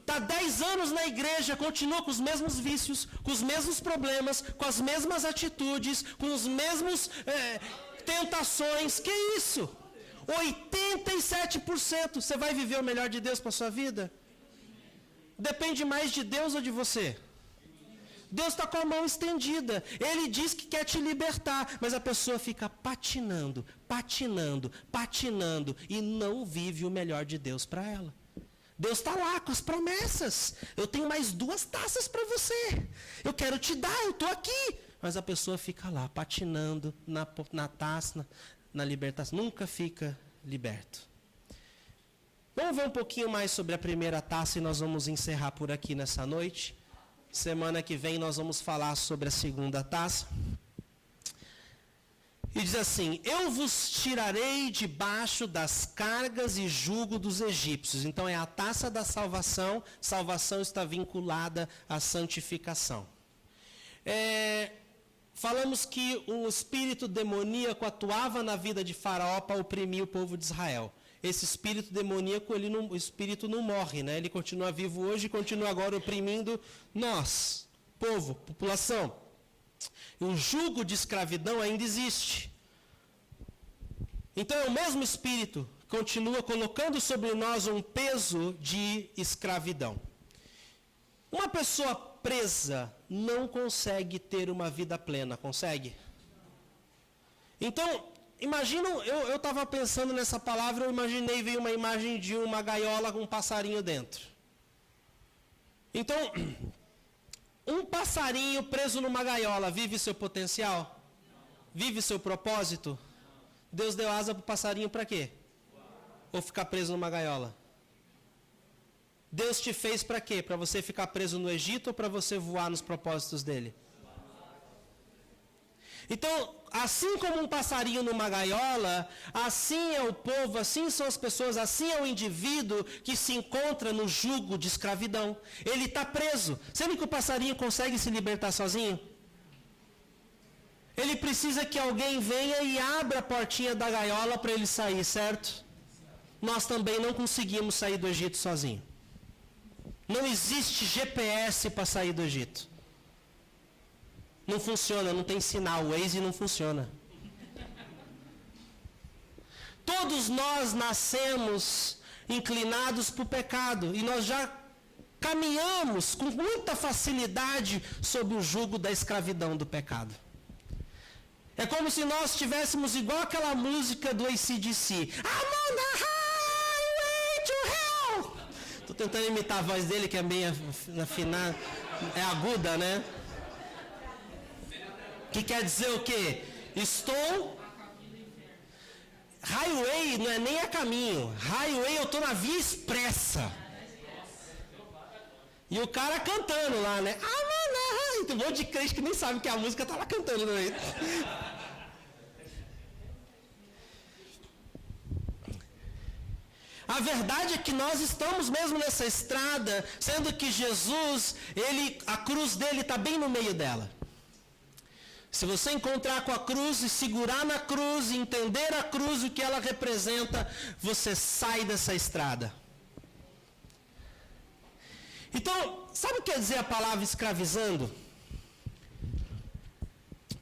Está 10 anos na igreja, continua com os mesmos vícios, com os mesmos problemas, com as mesmas atitudes, com os mesmos tentações. Que isso? 87%. Você vai viver o melhor de Deus para a sua vida? Depende mais de Deus ou de você? Deus está com a mão estendida. Ele diz que quer te libertar, mas a pessoa fica patinando e não vive o melhor de Deus para ela. Deus está lá com as promessas. Eu tenho mais 2 taças para você. Eu quero te dar, eu estou aqui. Mas a pessoa fica lá, patinando na taça, na libertação. Nunca fica liberto. Vamos ver um pouquinho mais sobre a primeira taça e nós vamos encerrar por aqui nessa noite. Semana que vem nós vamos falar sobre a segunda taça. E diz assim: eu vos tirarei debaixo das cargas e jugo dos egípcios. Então é a taça da salvação. Salvação está vinculada à santificação. Falamos que um espírito demoníaco atuava na vida de Faraó para oprimir o povo de Israel. Esse espírito demoníaco, o espírito não morre, né? Ele continua vivo hoje e continua agora oprimindo nós, povo, população. O jugo de escravidão ainda existe. Então é o mesmo espírito que continua colocando sobre nós um peso de escravidão. Uma pessoa presa não consegue ter uma vida plena, consegue? Então, imagina, eu estava pensando nessa palavra, eu imaginei, veio uma imagem de uma gaiola com um passarinho dentro. Então, um passarinho preso numa gaiola, vive seu potencial? Vive seu propósito? Deus deu asa para o passarinho para quê? Ou ficar preso numa gaiola? Deus te fez para quê? Para você ficar preso no Egito ou para você voar nos propósitos dele? Então, assim como um passarinho numa gaiola, assim é o povo, assim são as pessoas, assim é o indivíduo que se encontra no jugo de escravidão. Ele está preso. Sendo que o passarinho consegue se libertar sozinho? Ele precisa que alguém venha e abra a portinha da gaiola para ele sair, certo? Nós também não conseguimos sair do Egito sozinho. Não existe GPS para sair do Egito. Não funciona, não tem sinal, o Waze não funciona. Todos nós nascemos inclinados para o pecado e nós já caminhamos com muita facilidade sob o jugo da escravidão do pecado. É como se nós estivéssemos igual aquela música do AC/DC. I'm on the highway to hell. Estou tentando imitar a voz dele, que é meio afinada, é aguda, né? Que quer dizer o quê? Highway não é nem a caminho. Highway eu estou na via expressa. E o cara cantando lá, né? Tem um monte de crente que nem sabe que a música está lá cantando também. A verdade é que nós estamos mesmo nessa estrada, sendo que Jesus, a cruz dele está bem no meio dela. Se você encontrar com a cruz e segurar na cruz, e entender a cruz, o que ela representa, você sai dessa estrada. Então, sabe o que quer dizer a palavra escravizando?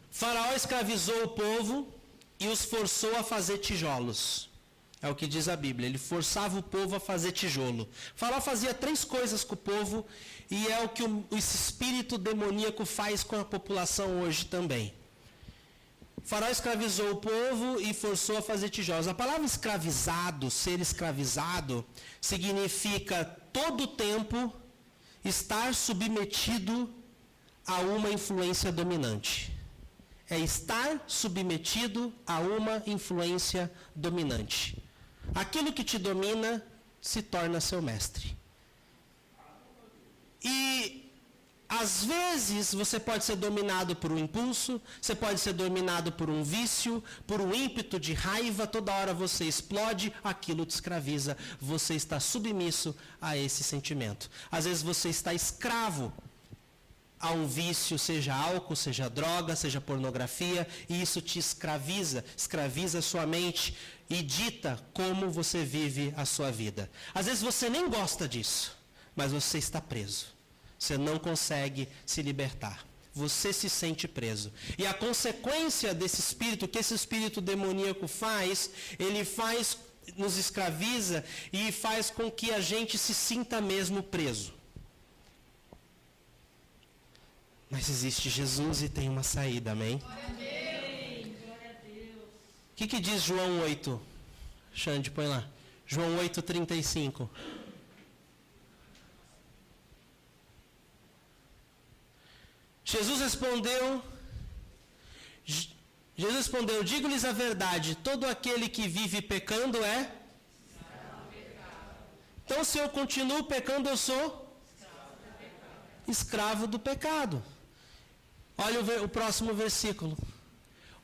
Faraó escravizou o povo e os forçou a fazer tijolos. É o que diz a Bíblia. Ele forçava o povo a fazer tijolo. Faraó fazia 3 coisas com o povo e é o que esse espírito demoníaco faz com a população hoje também. Faraó escravizou o povo e forçou a fazer tijolos. A palavra escravizado, ser escravizado, significa todo o tempo estar submetido a uma influência dominante. É estar submetido a uma influência dominante. Aquilo que te domina se torna seu mestre. E Às vezes você pode ser dominado por um impulso, você pode ser dominado por um vício, por um ímpeto de raiva, toda hora você explode, aquilo te escraviza, você está submisso a esse sentimento. Às vezes você está escravo a um vício, seja álcool, seja droga, seja pornografia, e isso te escraviza a sua mente e dita como você vive a sua vida. Às vezes você nem gosta disso, mas você está preso. Você não consegue se libertar. Você se sente preso. E a consequência desse espírito, que esse espírito demoníaco faz, ele nos escraviza e faz com que a gente se sinta mesmo preso. Mas existe Jesus e tem uma saída, amém? Glória a Deus. Glória a Deus. O que diz João 8? Xande, põe lá. João 8:35. Jesus respondeu, digo-lhes a verdade, todo aquele que vive pecando é? Então se eu continuo pecando, eu sou? Escravo do pecado. Olha o próximo versículo.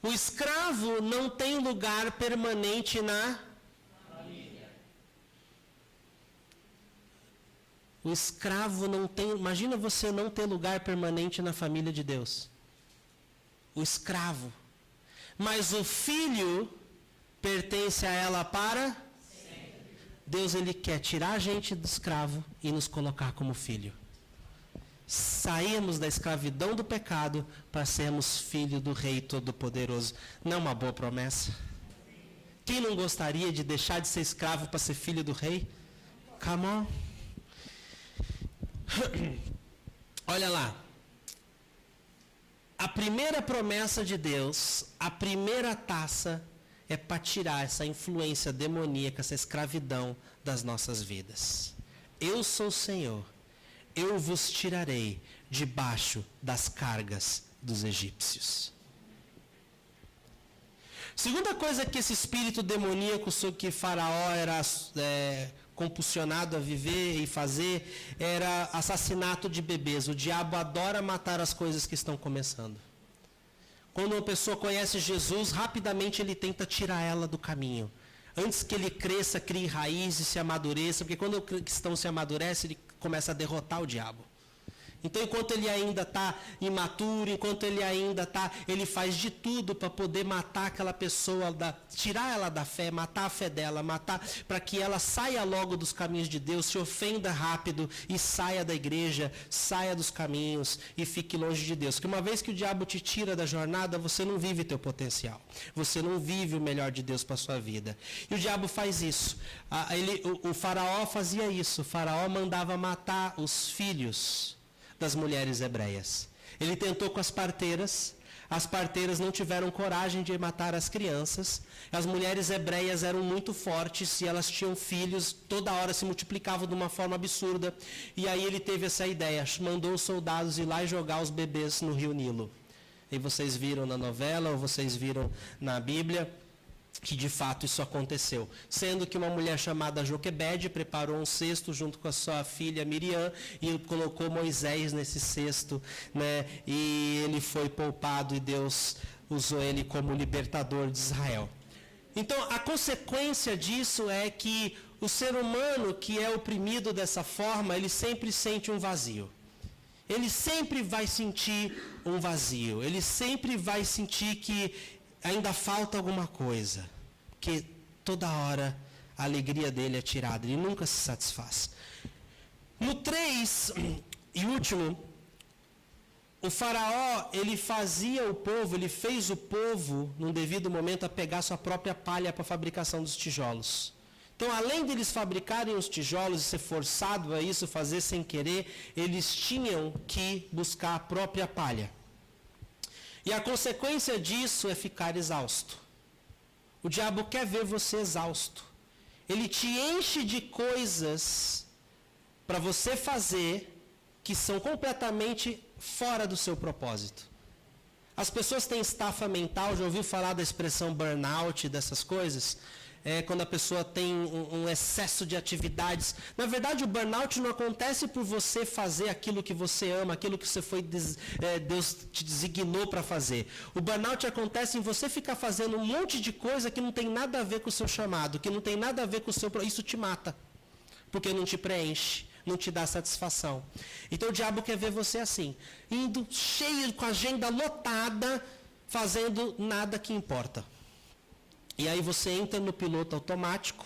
O escravo não tem lugar permanente na família. O escravo não tem... Imagina você não ter lugar permanente na família de Deus. O escravo. Mas o filho pertence a ela para... sempre. Deus, ele quer tirar a gente do escravo e nos colocar como filho. Saímos da escravidão do pecado para sermos filho do Rei Todo-Poderoso. Não é uma boa promessa? Quem não gostaria de deixar de ser escravo para ser filho do Rei? Come on. Olha lá. A primeira promessa de Deus, a primeira taça, é para tirar essa influência demoníaca, essa escravidão das nossas vidas. Eu sou o Senhor. Eu vos tirarei debaixo das cargas dos egípcios. Segunda coisa que esse espírito demoníaco sobre que Faraó era compulsionado a viver e fazer, era assassinato de bebês. O diabo adora matar as coisas que estão começando. Quando uma pessoa conhece Jesus, rapidamente ele tenta tirar ela do caminho. Antes que ele cresça, crie raízes, se amadureça, porque quando o cristão se amadurece, ele começa a derrotar o diabo. Então, enquanto ele ainda está imaturo, enquanto ele ainda está, ele faz de tudo para poder matar aquela pessoa, tirar ela da fé, matar a fé dela, matar para que ela saia logo dos caminhos de Deus, se ofenda rápido e saia da igreja, saia dos caminhos e fique longe de Deus. Porque uma vez que o diabo te tira da jornada, você não vive teu potencial. Você não vive o melhor de Deus para a sua vida. E o diabo faz isso. O faraó fazia isso. O faraó mandava matar os filhos das mulheres hebreias. Ele tentou com as parteiras não tiveram coragem de matar as crianças, as mulheres hebreias eram muito fortes e elas tinham filhos, toda hora se multiplicavam de uma forma absurda, e aí ele teve essa ideia, mandou os soldados ir lá e jogar os bebês no rio Nilo. E vocês viram na novela, ou vocês viram na Bíblia, que de fato isso aconteceu. Sendo que uma mulher chamada Joquebede preparou um cesto junto com a sua filha Miriam e colocou Moisés nesse cesto, né? E ele foi poupado e Deus usou ele como libertador de Israel. Então a consequência disso é que o ser humano que é oprimido dessa forma, ele sempre sente um vazio. Ele sempre vai sentir um vazio. Ele sempre vai sentir que ainda falta alguma coisa, que toda hora a alegria dele é tirada, ele nunca se satisfaz. No 3 e último, o faraó, ele fez o povo, num devido momento, a pegar sua própria palha para a fabricação dos tijolos. Então, além deles fabricarem os tijolos e ser forçado a isso, fazer sem querer, eles tinham que buscar a própria palha. E a consequência disso é ficar exausto. O diabo quer ver você exausto. Ele te enche de coisas para você fazer que são completamente fora do seu propósito. As pessoas têm estafa mental, já ouviu falar da expressão burnout, dessas coisas? quando a pessoa tem um excesso de atividades. Na verdade, o burnout não acontece por você fazer aquilo que você ama, aquilo que Deus te designou para fazer. O burnout acontece em você ficar fazendo um monte de coisa que não tem nada a ver com o seu chamado, que não tem nada a ver com o seu... Isso te mata, porque não te preenche, não te dá satisfação. Então o diabo quer ver você assim, indo cheio, com a agenda lotada, fazendo nada que importa. E aí você entra no piloto automático,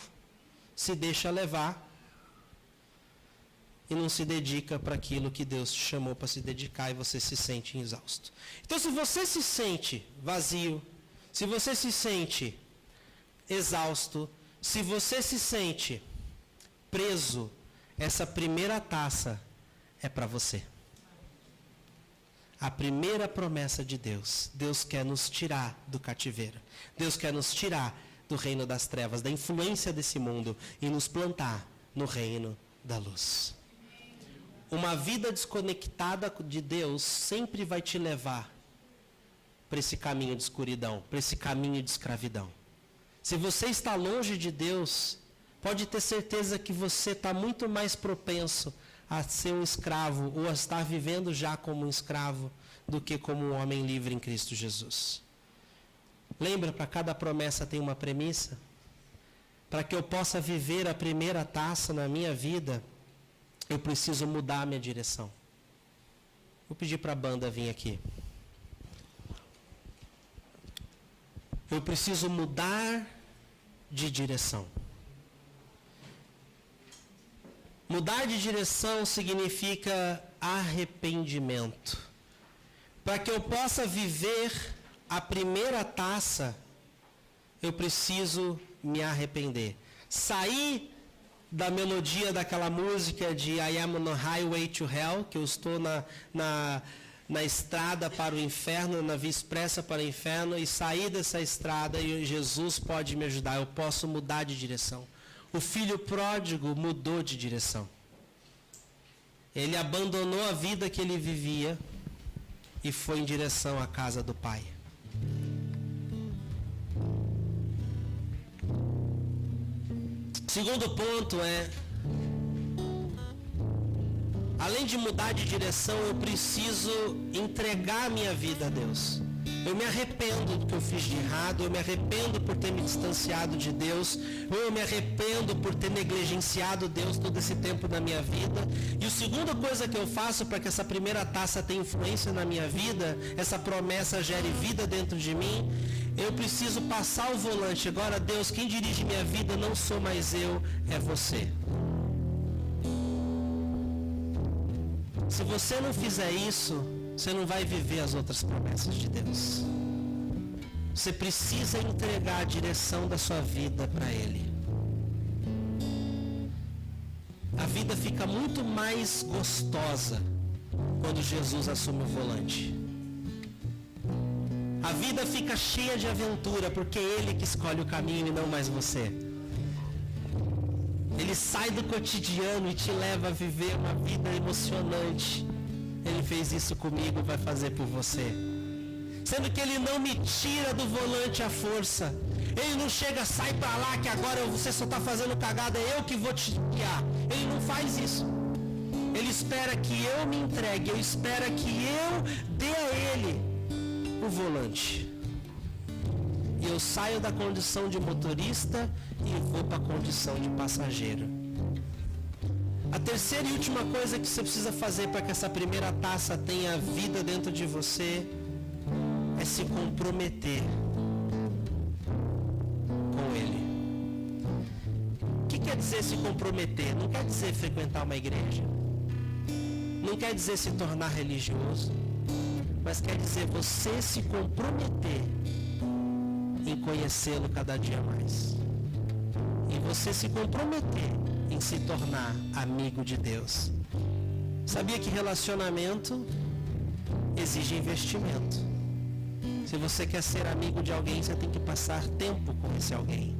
se deixa levar e não se dedica para aquilo que Deus te chamou para se dedicar e você se sente exausto. Então, se você se sente vazio, se você se sente exausto, se você se sente preso, essa primeira taça é para você. A primeira promessa de Deus. Deus quer nos tirar do cativeiro. Deus quer nos tirar do reino das trevas, da influência desse mundo e nos plantar no reino da luz. Uma vida desconectada de Deus sempre vai te levar para esse caminho de escuridão, para esse caminho de escravidão. Se você está longe de Deus, pode ter certeza que você está muito mais propenso a ser um escravo ou a estar vivendo já como um escravo do que como um homem livre em Cristo Jesus. Lembra, para cada promessa tem uma premissa? Para que eu possa viver a primeira taça na minha vida, eu preciso mudar a minha direção. Vou pedir para a banda vir aqui. Eu preciso mudar de direção. Mudar de direção significa arrependimento. Para que eu possa viver a primeira taça, eu preciso me arrepender. Sair da melodia daquela música de I am on a highway to hell, que eu estou na estrada para o inferno, na via expressa para o inferno, e sair dessa estrada e Jesus pode me ajudar, eu posso mudar de direção. O filho pródigo mudou de direção. Ele abandonou a vida que ele vivia e foi em direção à casa do Pai. Segundo ponto é, além de mudar de direção, eu preciso entregar a minha vida a Deus. Eu me arrependo do que eu fiz de errado, eu me arrependo por ter me distanciado de Deus, eu me arrependo por ter negligenciado Deus todo esse tempo na minha vida. E a segunda coisa que eu faço para que essa primeira taça tenha influência na minha vida, essa promessa gere vida dentro de mim, eu preciso passar o volante. Agora, Deus, quem dirige minha vida não sou mais eu, é você. Se você não fizer isso, você não vai viver as outras promessas de Deus. Você precisa entregar a direção da sua vida para Ele. A vida fica muito mais gostosa quando Jesus assume o volante. A vida fica cheia de aventura porque é Ele que escolhe o caminho e não mais você. Ele sai do cotidiano e te leva a viver uma vida emocionante. Ele fez isso comigo, vai fazer por você. Sendo que Ele não me tira do volante à força. Ele não chega, sai pra lá que agora você só está fazendo cagada, é eu que vou te guiar. Ele não faz isso. Ele espera que eu me entregue, Ele espera que eu dê a Ele o volante. E eu saio da condição de motorista e vou para a condição de passageiro. A terceira e última coisa que você precisa fazer para que essa primeira taça tenha vida dentro de você é se comprometer com Ele. O que quer dizer se comprometer? Não quer dizer frequentar uma igreja. Não quer dizer se tornar religioso. Mas quer dizer você se comprometer em conhecê-lo cada dia mais. E você se comprometer em se tornar amigo de Deus. Sabia que relacionamento exige investimento. Se você quer ser amigo de alguém, você tem que passar tempo com esse alguém.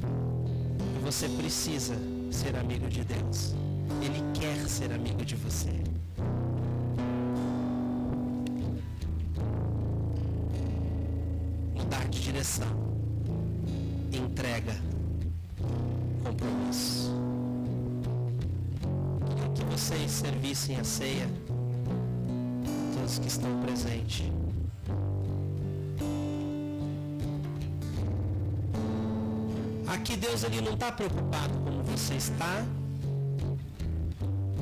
E você precisa ser amigo de Deus. Ele quer ser amigo de você. Mudar de direção. Entrega. compromisso. Queria que vocês servissem a ceia, todos que estão presentes. Aqui Deus ele não está preocupado como você está,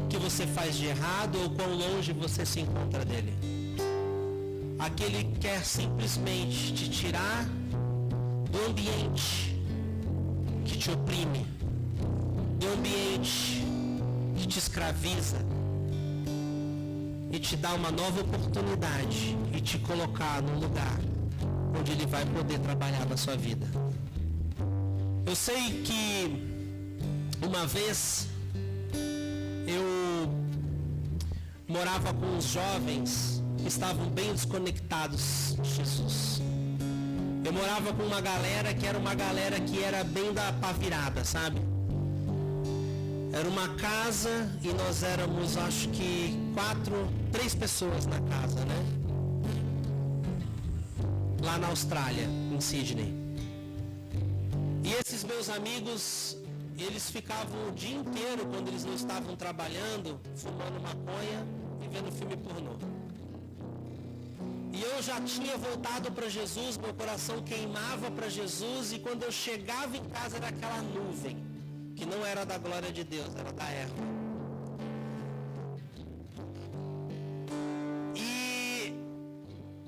o que você faz de errado ou quão longe você se encontra dele. Aqui ele quer simplesmente te tirar do ambiente que te oprime, do ambiente que te escraviza e te dar uma nova oportunidade e te colocar num lugar onde ele vai poder trabalhar na sua vida. Eu sei que uma vez eu morava com uns jovens que estavam bem desconectados de Jesus. Eu morava com uma galera que era bem da pá virada, sabe? Era uma casa e nós éramos, acho que 3 pessoas na casa, né? Lá na Austrália, em Sydney. E esses meus amigos, eles ficavam o dia inteiro, quando eles não estavam trabalhando, fumando maconha e vendo filme pornô. E eu já tinha voltado para Jesus, meu coração queimava para Jesus, e quando eu chegava em casa era aquela nuvem, que não era da glória de Deus, era da erva. E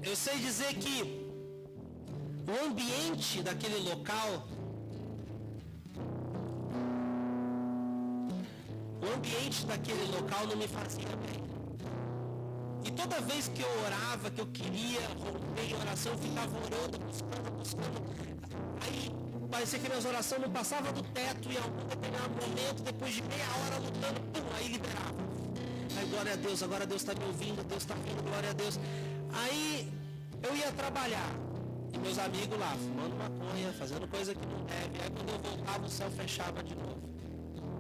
eu sei dizer que o ambiente daquele local, não me fazia bem. E toda vez que eu orava, que eu queria romper em oração, eu ficava orando, buscando. Aí parecia que minhas orações não passavam do teto, e em algum determinado momento, depois de meia hora lutando, aí liberava. Aí glória a Deus, agora Deus está me ouvindo, Deus está vindo, glória a Deus. Aí eu ia trabalhar, e meus amigos lá, fumando maconha, fazendo coisa que não deve. Aí quando eu voltava, o céu fechava de novo.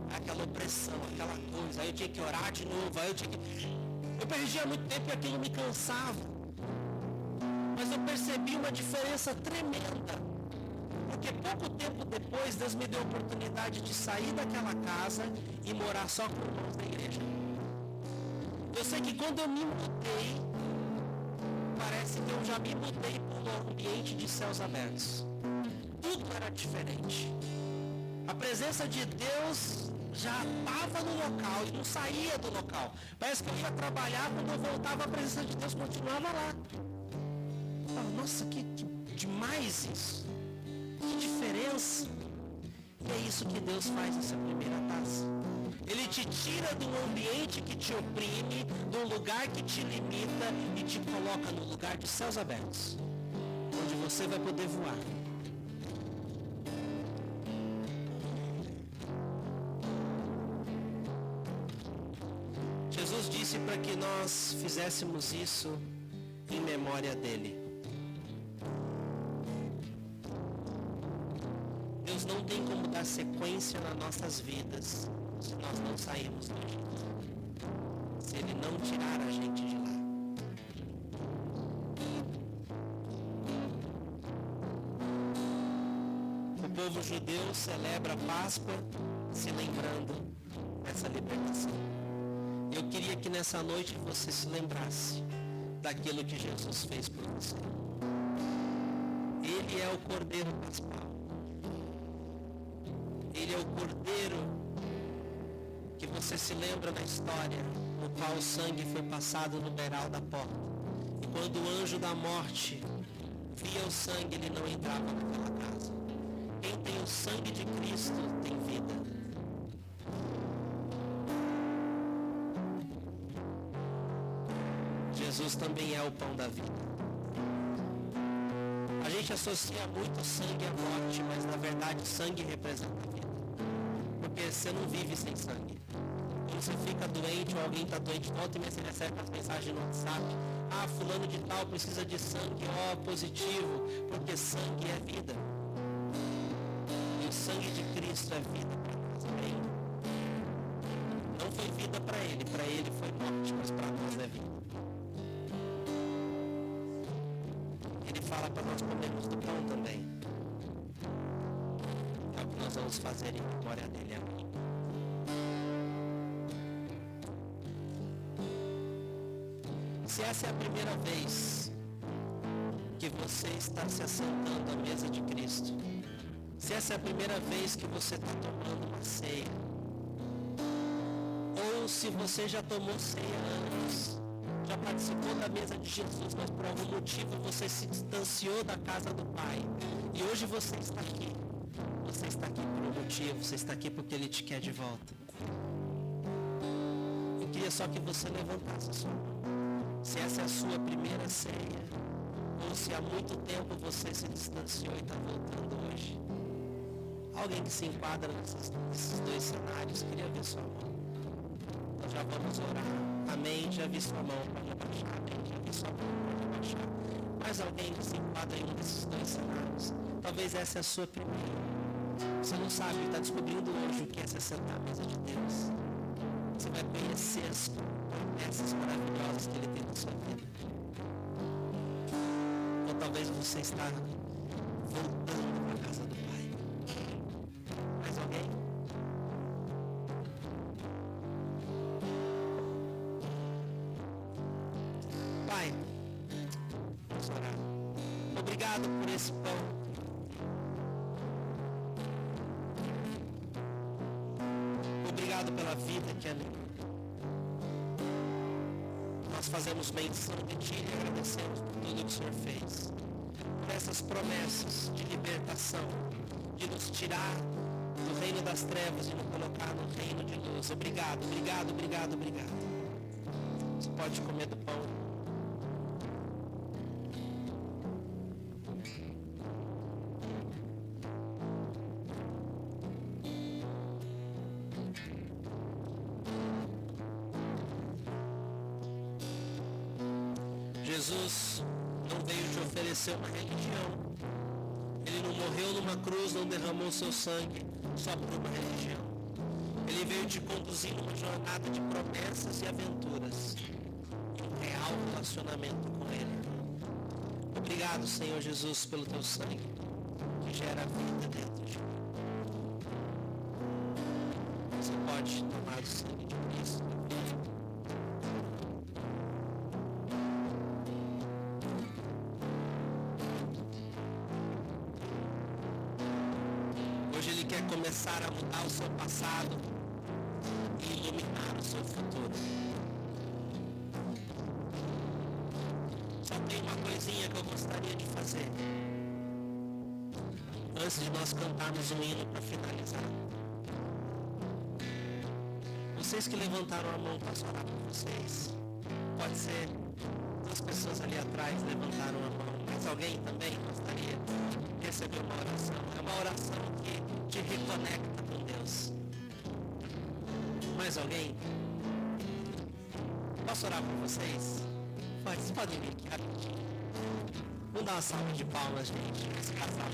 Aquela opressão, aquela coisa. Aí eu tinha que orar de novo, eu perdia muito tempo e aquilo me cansava. Mas eu percebi uma diferença tremenda. Porque pouco tempo depois, Deus me deu a oportunidade de sair daquela casa e morar só com irmãos da igreja. Eu sei que quando eu me mudei, parece que eu já me mudei para um ambiente de céus abertos. Tudo era diferente. A presença de Deus já estava no local e não saía do local. Parece que eu ia trabalhar, quando eu voltava, a presença de Deus continuava lá. Eu falava, nossa, que demais isso. Que diferença. E é isso que Deus faz nessa primeira taça. Ele te tira de um ambiente que te oprime, de um lugar que te limita, e te coloca no lugar de céus abertos, onde você vai poder voar. Jesus disse para que nós fizéssemos isso em memória dele. Deus não tem como dar sequência nas nossas vidas se nós não sairmos do Egito, se ele não tirar a gente de lá. O povo judeu celebra a Páscoa se lembrando dessa libertação. Eu queria que nessa noite você se lembrasse daquilo que Jesus fez por você. Ele é o Cordeiro Pascal. Ele é o Cordeiro que você se lembra na história, no qual o sangue foi passado no beiral da porta. E quando o anjo da morte via o sangue, ele não entrava naquela casa. Quem tem o sangue de Cristo tem vida. Jesus também é o pão da vida. A gente associa muito sangue à morte, mas na verdade sangue representa a vida. Porque você não vive sem sangue. Quando você fica doente ou alguém está doente, volta e meia você recebe as mensagens no WhatsApp. Ah, fulano de tal precisa de sangue, positivo, porque sangue é vida. E o sangue de Cristo é vida para nós. Amém? Não foi vida para ele foi morte, mas para nós é vida. Ele fala para nós comermos do pão também. É o que nós vamos fazer em memória dele. Amém. Se essa é a primeira vez que você está se assentando à mesa de Cristo, se essa é a primeira vez que você está tomando uma ceia, ou se você já tomou ceia antes, já participou da mesa de Jesus, mas por algum motivo você se distanciou da casa do Pai, e hoje você está aqui. Você está aqui por um motivo, você está aqui porque Ele te quer de volta. Eu queria só que você levantasse a sua mão. Se essa é a sua primeira ceia, ou se há muito tempo você se distanciou e está voltando hoje. Alguém que se enquadra nesses dois cenários, queria ver sua mão. Nós já vamos orar. Amém, já vi sua mão, pode abaixar. Amém, já vi sua mão, pode abaixar. Mais alguém que se enquadra em um desses dois cenários. Talvez essa é a sua primeira. Você não sabe, está descobrindo hoje o que é se sentar à mesa de Deus. Você vai conhecer as promessas maravilhosas que Ele tem na sua vida. Ou talvez você está voltando para a casa do Pai. Mais alguém? Pai, vamos orar. Obrigado por esse pão. Obrigado pela vida que é nele. Nós fazemos menção de Ti e agradecemos por tudo que o Senhor fez. Por essas promessas de libertação, de nos tirar do reino das trevas e nos colocar no reino de luz. Obrigado, obrigado, obrigado, obrigado. Você pode comer do pão. Jesus não veio te oferecer uma religião. Ele não morreu numa cruz, não derramou seu sangue só por uma religião. Ele veio te conduzir numa jornada de promessas e aventuras, um real relacionamento com Ele. Obrigado, Senhor Jesus, pelo teu sangue que gera vida dentro de mim. Você pode tomar o sangue de Cristo. Hoje Ele quer começar a mudar o seu passado e iluminar o seu futuro. Só tem uma coisinha que eu gostaria de fazer antes de nós cantarmos um hino para finalizar. Vocês que levantaram a mão, posso orar por vocês? Pode ser duas pessoas ali atrás levantaram a mão, mas alguém também gostaria de receber uma oração. É uma oração que te reconecta com Deus. Mais alguém? Posso orar por vocês? Vocês podem vir aqui rapidinho. Vamos dar uma salva de palmas, gente, esse casal.